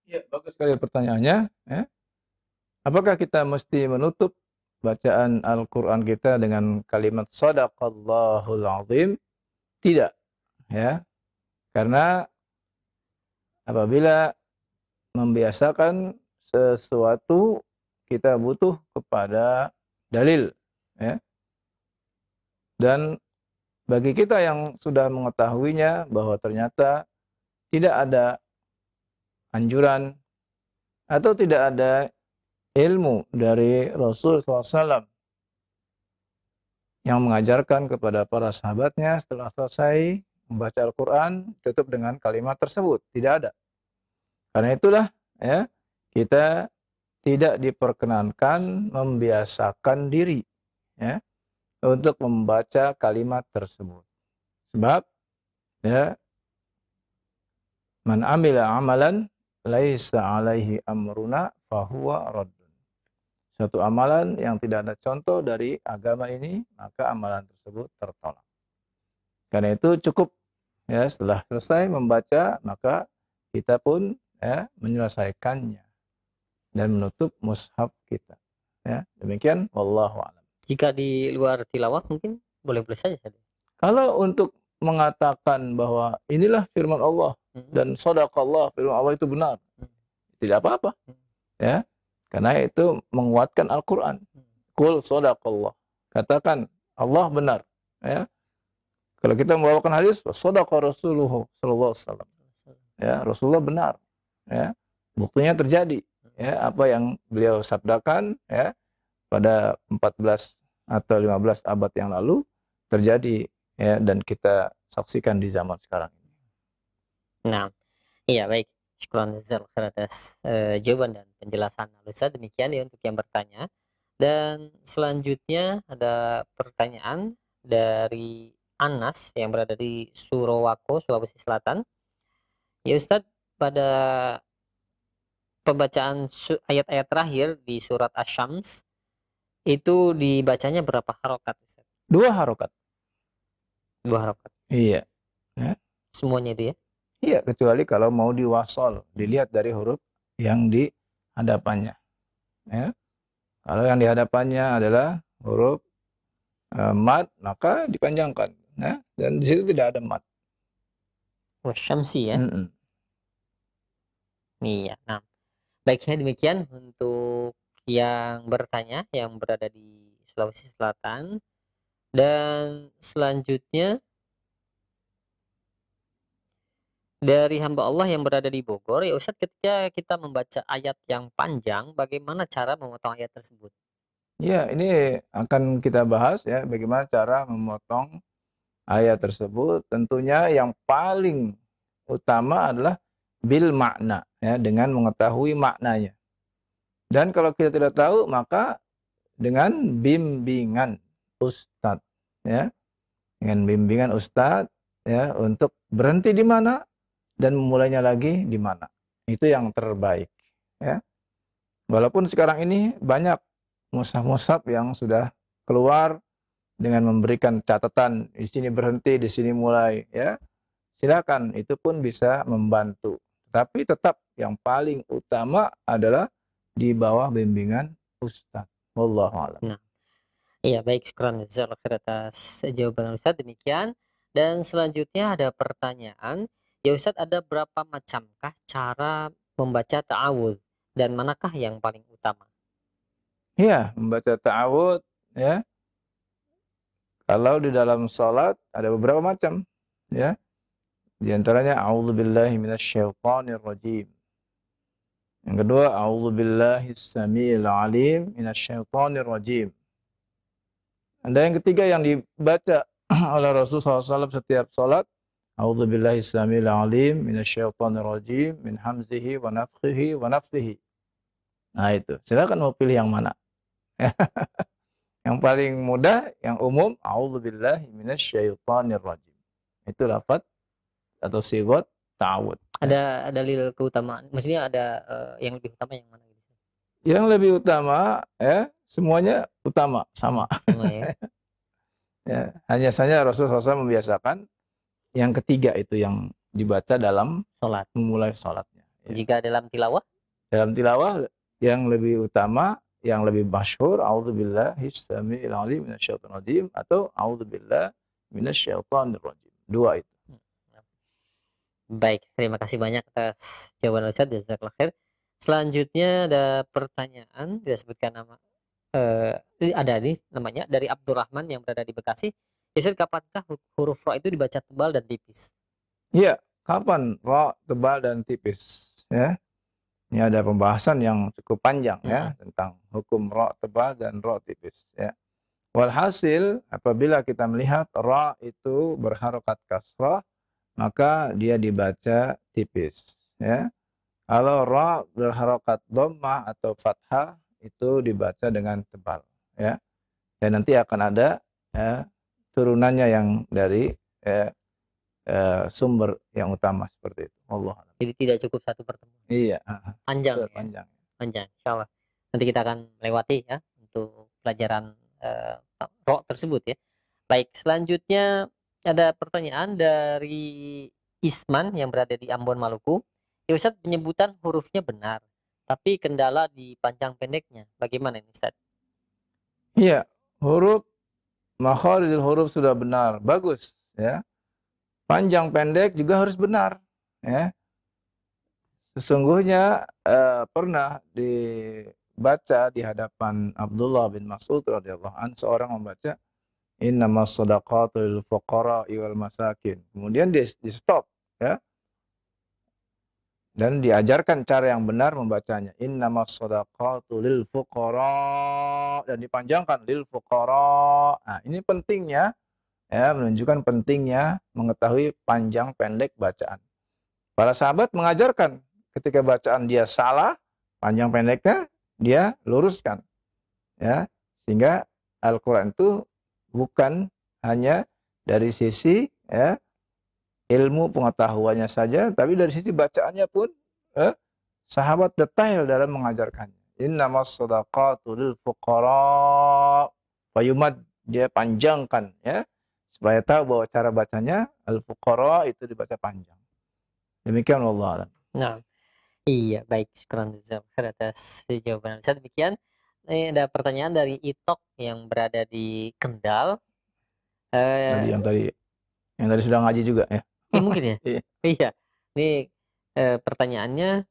Ya, bagus sekali pertanyaannya. Ya. Apakah kita mesti menutup bacaan Al-Quran kita dengan kalimat Shadaqallahul Azim? Tidak. Ya. Karena apabila membiasakan sesuatu, kita butuh kepada dalil ya. Dan bagi kita yang sudah mengetahuinya bahwa ternyata tidak ada anjuran atau tidak ada ilmu dari Rasul SAW yang mengajarkan kepada para sahabatnya setelah selesai membaca Al-Quran tutup dengan kalimat tersebut, tidak ada. Karena itulah ya, kita tidak diperkenankan membiasakan diri ya untuk membaca kalimat tersebut. Sebab ya, man amila amalan laisa alaihi amruna fahuwa raddun. suatu amalan yang tidak ada contoh dari agama ini, maka amalan tersebut tertolak. Karena itu cukup ya, setelah selesai membaca maka kita pun ya menyelesaikannya dan menutup mushaf kita. Ya, demikian wallahu a'lam. Jika di luar tilawah mungkin boleh-boleh saja. Kalau untuk mengatakan bahwa inilah firman Allah dan shadaqallah, firman Allah itu benar, tidak apa-apa. Ya. Karena itu menguatkan Al-Qur'an. Qul shadaqallah. Katakan Allah benar, ya. Kalau kita membawakan hadis, shadaqa Rasulullah sallallahu alaihi wasallam. Ya, Rasulullah benar. Ya. Buktinya terjadi. Ya, apa yang beliau sabdakan ya pada 14 atau 15 abad yang lalu terjadi ya, dan kita saksikan di zaman sekarang ini. Nah, iya baik. Syukran jazakallahu khair atas jawaban dan penjelasan Ustaz. Demikian ya untuk yang bertanya. Dan selanjutnya ada pertanyaan dari Anas yang berada di Surowako, Sulawesi Selatan. Ya Ustadz, pada pembacaan ayat-ayat terakhir di surat Asy-Syams itu dibacanya berapa harokat Ustadz? 2 harokat. 2 harokat. Iya. Ya. Semuanya itu ya? Iya, kecuali kalau mau diwasol, dilihat dari huruf yang di hadapannya. Ya. Kalau yang di hadapannya adalah huruf mad, maka dipanjangkan. Ya. Dan di situ tidak ada mad. Wasyamsi ya? Iya. Nah, baiknya demikian untuk yang bertanya yang berada di Sulawesi Selatan. Dan selanjutnya dari hamba Allah yang berada di Bogor, ya Ustadz, ketika kita membaca ayat yang panjang, bagaimana cara memotong ayat tersebut? Ya, ini akan kita bahas ya, bagaimana cara memotong ayat tersebut. Tentunya yang paling utama adalah bil makna, ya, dengan mengetahui maknanya. Dan kalau kita tidak tahu, maka dengan bimbingan ustadz, ya, dengan bimbingan ustadz, ya, untuk berhenti di mana dan memulainya lagi di mana. Itu yang terbaik, ya. Walaupun sekarang ini banyak mushaf-mushaf yang sudah keluar dengan memberikan catatan di sini berhenti, di sini mulai, ya. Silakan, itu pun bisa membantu. Tapi tetap yang paling utama adalah di bawah bimbingan ustaz. Wallahu a'lam. Nah, iya baik, syukran jazakallahu khair atas jawaban Ustaz. Demikian. Dan selanjutnya ada pertanyaan, ya Ustaz, ada berapa macamkah cara membaca ta'awudz dan manakah yang paling utama? Iya, membaca ta'awudz ya. Kalau di dalam salat ada beberapa macam, ya. Di antaranya a'udzubillahi minasyaitonir rajim. Yang kedua, a'udzubillahis samiil alim minasyaitonir rajim. Ada yang ketiga yang dibaca oleh Rasulullah SAW setiap salat, a'udzubillahis samiil alim minasyaitonir rajim min hamzihi wa nafthihi wa nafthihi. Nah itu, silakan mau pilih yang mana. Yang paling mudah, yang umum, a'udzubillahi minasyaitonir rajim. Itu lafaz atau sigot ta'awud. Ada dalil keutamaan, maksudnya ada yang lebih utama yang mana? Yang lebih utama, ya, semuanya utama, sama. Sama ya. Ya, hanya saja Rasulullah SAW membiasakan yang ketiga itu yang dibaca dalam Salat. memulai salatnya. Ya. Jika dalam tilawah? Dalam tilawah yang lebih utama, yang lebih masyhur, a'udzubillahis samiil alim minasyaitonir rajim atau a'udzubillahi minasyaitonir rajim. 2 itu. Baik, terima kasih banyak atas jawaban Ustaz, jazakallahu khair. Selanjutnya ada pertanyaan, tidak sebutkan nama. Ada nih namanya dari Abdurrahman yang berada di Bekasi. Ustaz, kapankah huruf ra itu dibaca tebal dan tipis? Iya, kapan ra tebal dan tipis, ya? Ini ada pembahasan yang cukup panjang ya tentang hukum ra tebal dan ra tipis, ya. Walhasil apabila kita melihat ra itu berharokat kasrah, maka dia dibaca tipis, ya. Kalau ra berharokat dhammah atau fathah itu dibaca dengan tebal, ya. Dan nanti akan ada ya, turunannya yang dari sumber yang utama seperti itu. Allah. Jadi tidak cukup satu pertemuan. Iya. Panjang Betul, ya. panjang. Panjang, insyaallah. nanti kita akan melewati ya untuk pelajaran ro tersebut ya. Baik, selanjutnya ada pertanyaan dari Isman yang berada di Ambon, Maluku. Ya Ustaz, penyebutan hurufnya benar, tapi kendala di panjang pendeknya. Bagaimana ini Ustaz? Iya, huruf makharijul huruf sudah benar, bagus ya. Panjang pendek juga harus benar ya. Sesungguhnya pernah dibaca di hadapan Abdullah bin Mas'ud radhiyallahu an, seorang membaca innamas shadaqatu lil fuqara'i wal masakin. Kemudian di stop ya. Dan diajarkan cara yang benar membacanya. Innamas shadaqatu lil fuqara, dan dipanjangkan lil fuqara. Nah, ini pentingnya ya, menunjukkan pentingnya mengetahui panjang pendek bacaan. Para sahabat mengajarkan ketika bacaan dia salah, panjang pendeknya dia luruskan. Ya, sehingga Al-Qur'an itu bukan hanya dari sisi ya ilmu pengetahuannya saja, tapi dari sisi bacaannya pun sahabat detail dalam mengajarkannya. Innamas shadaqatu lil fuqara, fayumad, dia panjangkan ya, supaya tahu bahwa cara bacanya al-fuqara itu dibaca panjang. Demikian wallahu a'lam. Nah, iya baik, syukran jazakallahu atas jawaban Ustaz. Demikian. Ini ada pertanyaan dari Itok yang berada di Kendal. Tadi yang tadi sudah ngaji juga ya. Mungkin ya. Iya. Iya. Ini pertanyaannya,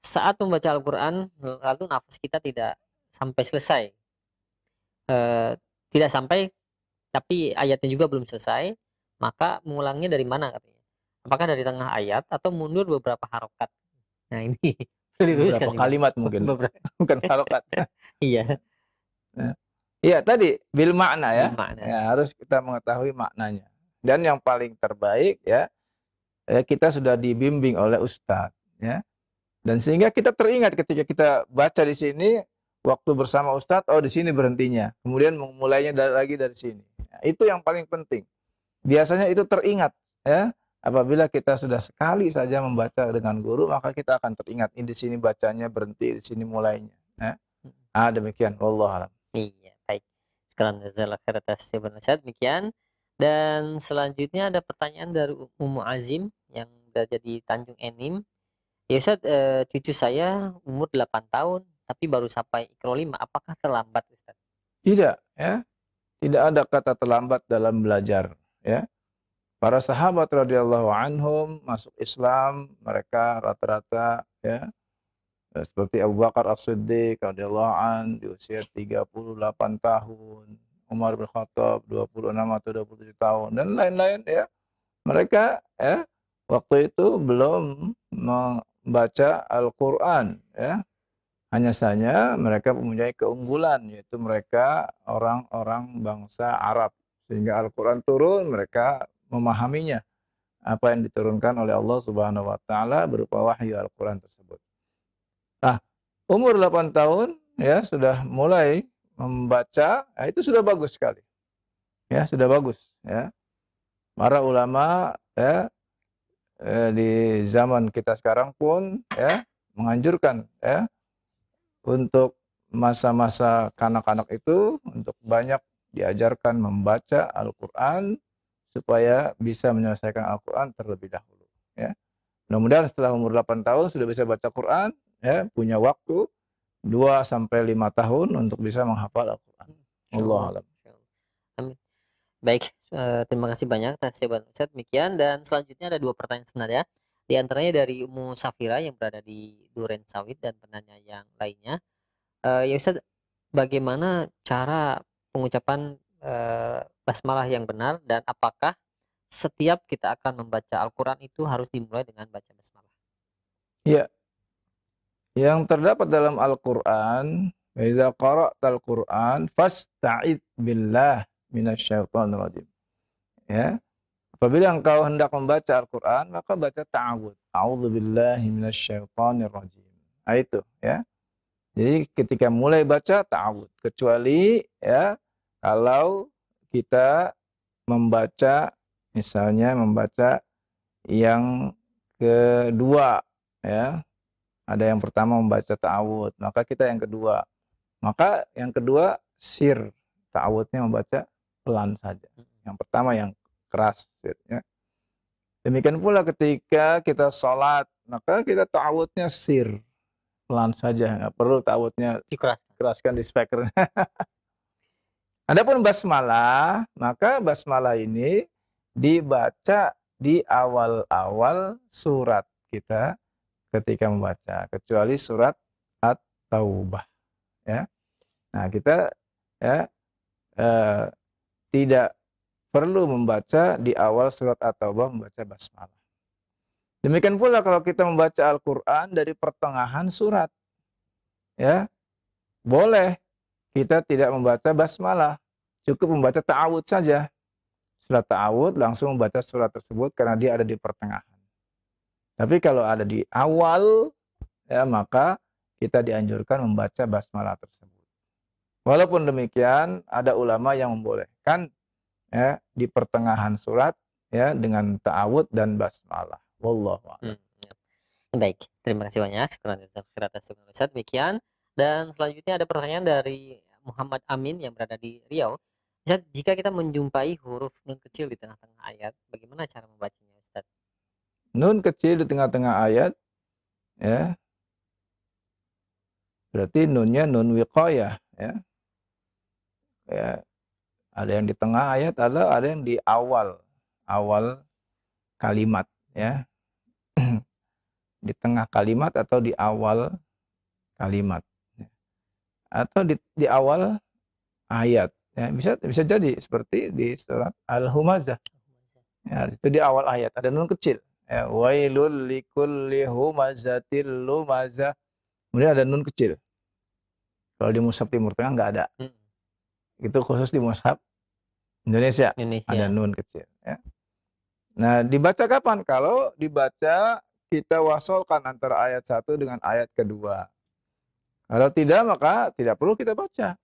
saat membaca Al-Quran lalu nafas kita tidak sampai selesai, tidak sampai tapi ayatnya juga belum selesai, maka mengulangnya dari mana katanya? Apakah dari tengah ayat atau mundur beberapa harokat? Nah ini perlu diluruskan Beberapa juga. kalimat mungkin. Bukan harokat. Iya. Iya tadi bil makna ya. Bil makna. Ya, harus kita mengetahui maknanya. Dan yang paling terbaik ya, kita sudah dibimbing oleh ustadz ya. Dan sehingga kita teringat ketika kita baca di sini, waktu bersama ustadz, oh di sini berhentinya. Kemudian memulainya lagi dari sini. Nah, itu yang paling penting. Biasanya itu teringat ya. Apabila kita sudah sekali saja membaca dengan guru, maka kita akan teringat. Ini di sini bacanya berhenti, di sini mulainya. Ya. Demikian. Wallahu a'lam. Iya, baik. Sekarang jazakallahu khairan atas jawaban Ustaz. Demikian. Dan selanjutnya ada pertanyaan dari Ummu Azim yang berada di Tanjung Enim. Ya Ustaz, cucu saya umur 8 tahun tapi baru sampai Iqra 5. Apakah terlambat Ustaz? Tidak, ya. Tidak ada kata terlambat dalam belajar, ya. Para sahabat radhiyallahu anhum masuk Islam, mereka rata-rata ya seperti Abu Bakar As-Siddiq radhiyallahu an di usia 38 tahun, Umar bin Khattab 26 atau 27 tahun dan lain-lain ya. Mereka ya waktu itu belum membaca Al-Qur'an ya. Hanya saja mereka mempunyai keunggulan, yaitu mereka orang-orang bangsa Arab, sehingga Al-Qur'an turun mereka memahaminya, apa yang diturunkan oleh Allah Subhanahu wa taala berupa wahyu Al-Qur'an tersebut. Nah, umur 8 tahun ya sudah mulai membaca, ya, itu sudah bagus sekali. Ya, sudah bagus ya. Para ulama ya di zaman kita sekarang pun ya menganjurkan ya untuk masa-masa kanak-kanak itu untuk banyak diajarkan membaca Al-Qur'an supaya bisa menyelesaikan Al-Qur'an terlebih dahulu ya. Mudah-mudahan setelah umur 8 tahun sudah bisa baca Qur'an ya, punya waktu 2 sampai 5 tahun untuk bisa menghafal Al-Qur'an. Wallahu a'lam. Amin. Baik, terima kasih banyak atas jawaban Ustaz. Demikian, dan selanjutnya ada 2 pertanyaan sebenarnya. Di antaranya dari Ummu Safira yang berada di Duren Sawit dan penanya yang lainnya. Ya Ustaz, bagaimana cara pengucapan basmalah yang benar dan apakah setiap kita akan membaca Al-Quran itu harus dimulai dengan baca basmalah? Ya. Yang terdapat dalam Al-Qur'an, wa idza qara'tal Qur'an fasta'idz billah minasyaitonir rajim. Ya. Apabila engkau hendak membaca Al-Qur'an, maka baca ta'awudz. A'udzubillahi minasyaitonir rajim. Nah, itu ya. Jadi ketika mulai baca ta'awudz, kecuali ya kalau kita membaca misalnya membaca yang kedua ya Ada yang pertama membaca ta'awud, maka kita yang kedua. Maka yang kedua sir, ta'awudnya membaca pelan saja. Yang pertama yang keras sirnya. Demikian pula ketika kita sholat, maka kita ta'awudnya sir, pelan saja, nggak perlu ta'awudnya keraskan di speaker. Adapun basmalah, maka basmalah ini dibaca di awal-awal surat kita ketika membaca, kecuali surat At-Taubah. Ya. Nah, kita ya tidak perlu membaca di awal surat At-Taubah membaca basmalah. Demikian pula kalau kita membaca Al-Quran dari pertengahan surat, ya boleh kita tidak membaca basmalah, cukup membaca ta'awud saja. Surat ta'awud langsung membaca surat tersebut karena dia ada di pertengahan. Tapi kalau ada di awal, ya maka kita dianjurkan membaca basmalah tersebut. Walaupun demikian, ada ulama yang membolehkan ya di pertengahan surat ya dengan ta'awud dan basmalah. Wallahu a'lam. Baik, terima kasih banyak. Ustaz. Demikian. Dan selanjutnya ada pertanyaan dari Muhammad Amin yang berada di Riau. Ustaz, jika kita menjumpai huruf nun kecil di tengah-tengah ayat, bagaimana cara membacanya, Ustaz? Nun kecil di tengah-tengah ayat, ya, berarti nunnya nun wiqayah, ya. Ya, ada yang di tengah ayat, ada yang di awal kalimat, ya. Di tengah kalimat atau di awal kalimat, ya. Atau di awal ayat, ya. Bisa jadi seperti di surat Al-Humazah, ya, itu di awal ayat ada nun kecil, ya, wailul likulli humazatil lumazah, kemudian ada nun kecil. Kalau di mushaf Timur Tengah nggak ada, itu khusus di mushaf Indonesia. Ada nun kecil, ya. Nah, dibaca kapan? Kalau dibaca kita wasolkan antara ayat 1 dengan ayat kedua. Kalau tidak, maka tidak perlu kita baca.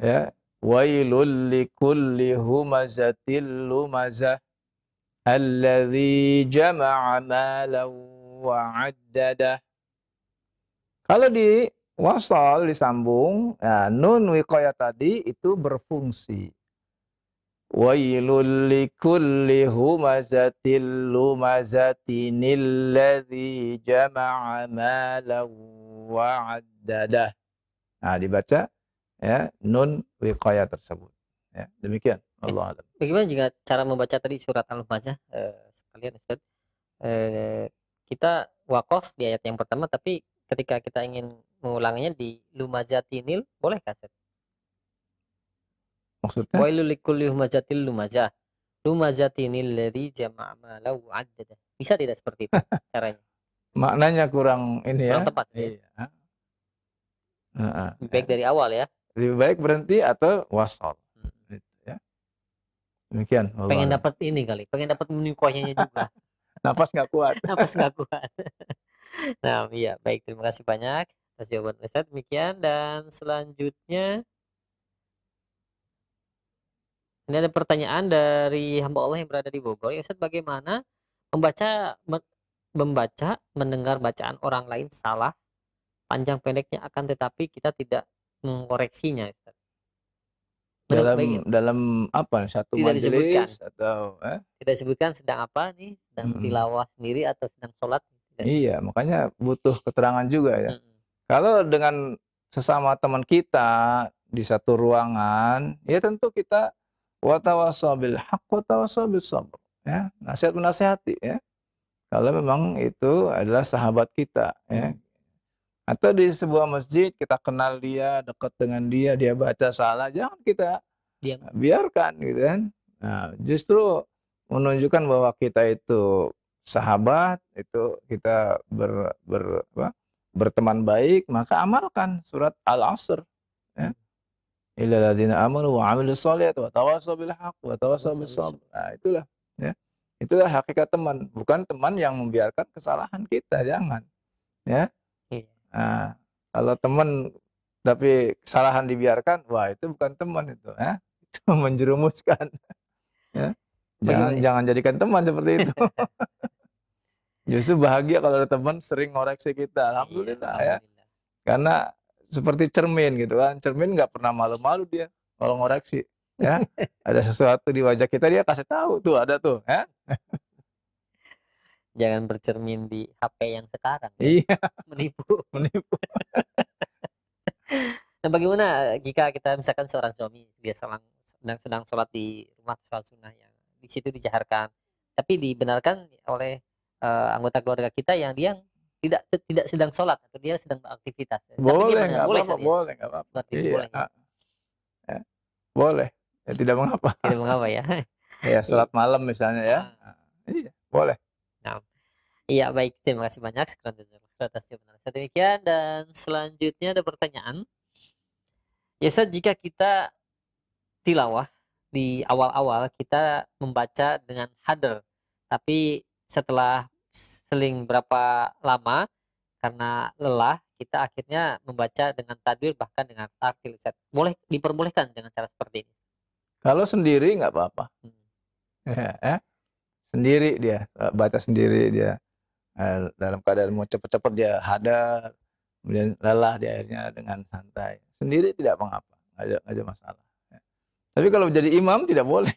Ya, wailul likulli humazatil lumazah alladzi jama'a malan wa 'addadah. Kalau di wasal disambung, ya, nun wiqayah tadi itu berfungsi. Wailul likulli humazatil lumazatinil ladzi jama'a malan wa 'addadah. Nah, dibaca ya nun wiqayah tersebut. Ya, demikian. Allah a'lam. Bagaimana jika cara membaca tadi surat Al-Humazah sekalian, Ustaz? Kita wakaf di ayat yang pertama, tapi ketika kita ingin mengulanginya di lumazatinil, bolehkah, Ustaz? Maksudnya? Wailul likulli humazatil lumazah. Lumazatinil ladzi jama'a malan wa 'addadah. Bisa tidak seperti itu caranya? Maknanya kurang ini ya. Kurang tepat, ya. Iya. Lebih baik dari awal ya. Lebih baik berhenti atau wasal. Gitu, ya. Demikian. Pengen dapat ini kali, pengen dapat menikohnya juga. Nafas nggak kuat. Nafas nggak kuat. Nah, iya, baik, terima kasih banyak atas jawaban Ustaz. Demikian, dan selanjutnya ini ada pertanyaan dari hamba Allah yang berada di Bogor. Ya Ustaz, bagaimana membaca, mendengar bacaan orang lain salah, panjang pendeknya akan tetapi kita tidak mengoreksinya, Ustaz? Dalam apa? Satu tidak majelis disebutkan. Atau tidak disebutkan sedang apa nih? Sedang tilawah sendiri atau sedang sholat? Iya, makanya butuh keterangan juga ya. Kalau dengan sesama teman kita di satu ruangan, ya tentu kita watawasau bil haqq watawasau bis sabr, ya, nasihat menasihati, ya. Kalau memang itu adalah sahabat kita, ya. Atau di sebuah masjid kita kenal dia, dekat dengan dia, dia baca salah, jangan kita biarkan gitu kan. Nah, justru menunjukkan bahwa kita itu sahabat, itu kita berteman baik, maka amalkan surat Al-Asr, ya. Illal ladzina amanu wa 'amilus sholihati wa tawassaw bil haqq wa tawassaw bis sabr. Nah, itulah, ya. Itulah hakikat teman, bukan teman yang membiarkan kesalahan kita, jangan. Ya. Nah, kalau teman tapi kesalahan dibiarkan, wah itu bukan teman itu, ya. Itu menjerumuskan. Ya. Jangan jadikan teman seperti itu. Justru bahagia kalau ada teman sering ngoreksi kita. Alhamdulillah ya. Alhamdulillah. Karena seperti cermin gitu kan. Cermin nggak pernah malu-malu dia kalau ngoreksi. Ya, ada sesuatu di wajah kita dia kasih tahu tuh ada tuh. Ya. Jangan bercermin di HP yang sekarang ya. Iya, Menipu. menipu. Nah, bagaimana jika kita misalkan seorang suami dia sedang sholat di rumah, sholat sunnah yang di situ dijaharkan, tapi dibenarkan oleh anggota keluarga kita yang dia tidak sedang sholat atau dia sedang beraktivitas, tapi dia Boleh, mendengar, nggak boleh apa-apa, Ustaz ya? boleh, nggak apa-apa. Seperti itu Iya, boleh ya? ya, boleh. Ya, tidak mengapa. Tidak mengapa ya. Ya, sholat malam misalnya ya. Iya, boleh. Nah, iya baik, terima kasih banyak sekarang atas jawaban Ustaz. Demikian, dan selanjutnya ada pertanyaan. Ya Ustaz, jika kita tilawah di awal-awal kita membaca dengan hadar, tapi setelah seling berapa lama karena lelah kita akhirnya membaca dengan tadwir bahkan dengan tartil, Ustaz. Boleh diperbolehkan dengan cara seperti ini? Kalau sendiri nggak apa-apa. Ya. Sendiri dia baca sendiri dia dalam keadaan mau cepet-cepet dia hadar, kemudian lelah dia akhirnya dengan santai. Sendiri tidak mengapa, nggak ada masalah. Ya. Tapi kalau jadi imam tidak boleh.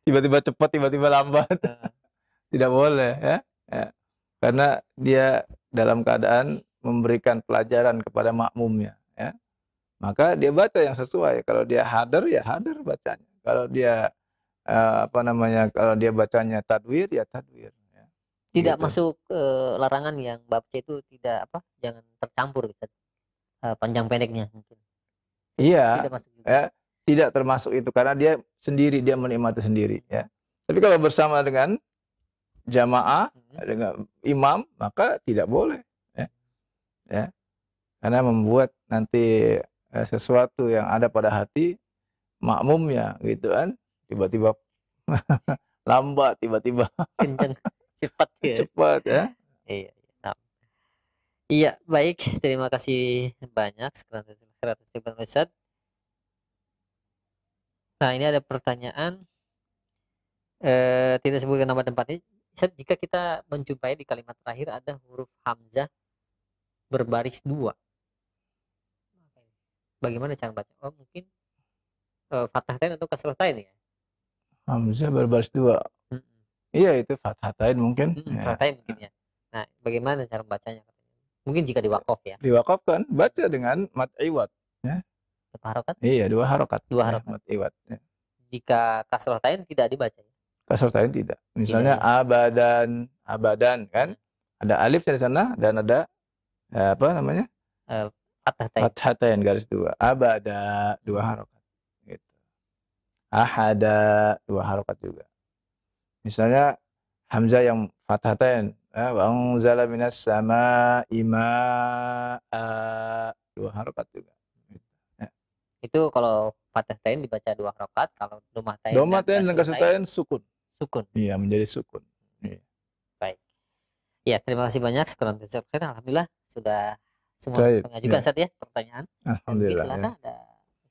Tiba-tiba cepat, tiba-tiba lambat. Tidak boleh ya. Ya. Karena dia dalam keadaan memberikan pelajaran kepada makmumnya ya. Maka dia baca yang sesuai. Kalau dia hadar ya hadar bacanya. Kalau dia kalau dia bacanya tadwir ya tadwir ya. Tidak Gitu. masuk larangan yang bab C itu tidak jangan tercampur Ustaz. Panjang pendeknya mungkin. Iya. Tidak masuk juga. Ya, tidak termasuk itu karena dia sendiri, dia menikmati sendiri ya. Tapi kalau bersama dengan jamaah dengan imam maka tidak boleh ya. Ya. Karena membuat nanti sesuatu yang ada pada hati makmumnya gitu kan, tiba-tiba lambat, tiba-tiba Kenceng, cepat ya. cepat ya. Iya. Nah. Iya, baik. Terima kasih banyak sekarang atas jawaban Ustaz. Nah, ini ada pertanyaan tidak sebutkan nama tempatnya. Ustaz, jika kita menjumpai di kalimat terakhir ada huruf hamzah berbaris 2. Bagaimana cara baca? Oh, mungkin fathatain atau kasratain ya? Hamzah berbaris 2. Iya itu fathatain mungkin. Ya. Fathatain mungkin ya. Nah, bagaimana cara bacanya? Mungkin jika di wakaf ya. Diwakafkan baca dengan mad iwad ya. Berapa harokat? Iya, 2 harokat. 2 harokat. Mad iwad ya. Jika kasratain tidak dibaca ya? Kasratain tidak. Misalnya tidak, ya. abadan kan? Ada alif di sana dan ada apa namanya? Fathatain garis 2. Abada 2 harokat. Gitu. Ahada 2 harokat juga. Misalnya hamzah yang fathatain, wa anzala minas samaa'i maa'a 2 harokat juga. Ya. Itu kalau fathatain dibaca 2 harokat, kalau domatain dan kasratain sukun. Sukun. Iya, menjadi sukun. Iya. Baik. Ya, terima kasih banyak. Sekarang alhamdulillah sudah semua pengajukan Ustaz ya pertanyaan. Alhamdulillah. Silakan ada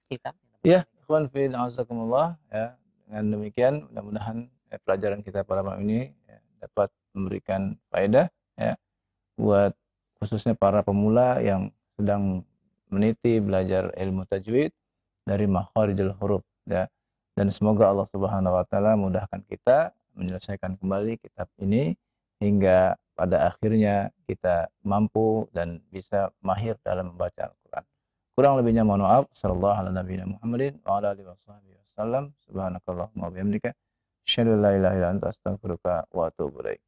kita. Ya, ikhwan fi a'azakumullah ya. Dengan demikian mudah-mudahan pelajaran kita pada malam ini dapat memberikan faedah ya buat khususnya para pemula yang sedang meniti belajar ilmu tajwid dari makharijul huruf ya. Dan semoga Allah Subhanahu wa taala mudahkan kita menyelesaikan kembali kitab ini hingga pada akhirnya kita mampu dan bisa mahir dalam membaca Al-Qur'an. Kurang lebihnya mohon maaf. Sallallahu ala nabiyina Muhammadin wa ala alihi wasallam. Subhanakallahumma wa bihamdika asyhadu an la ilaha illa anta astaghfiruka wa atubu ilaik.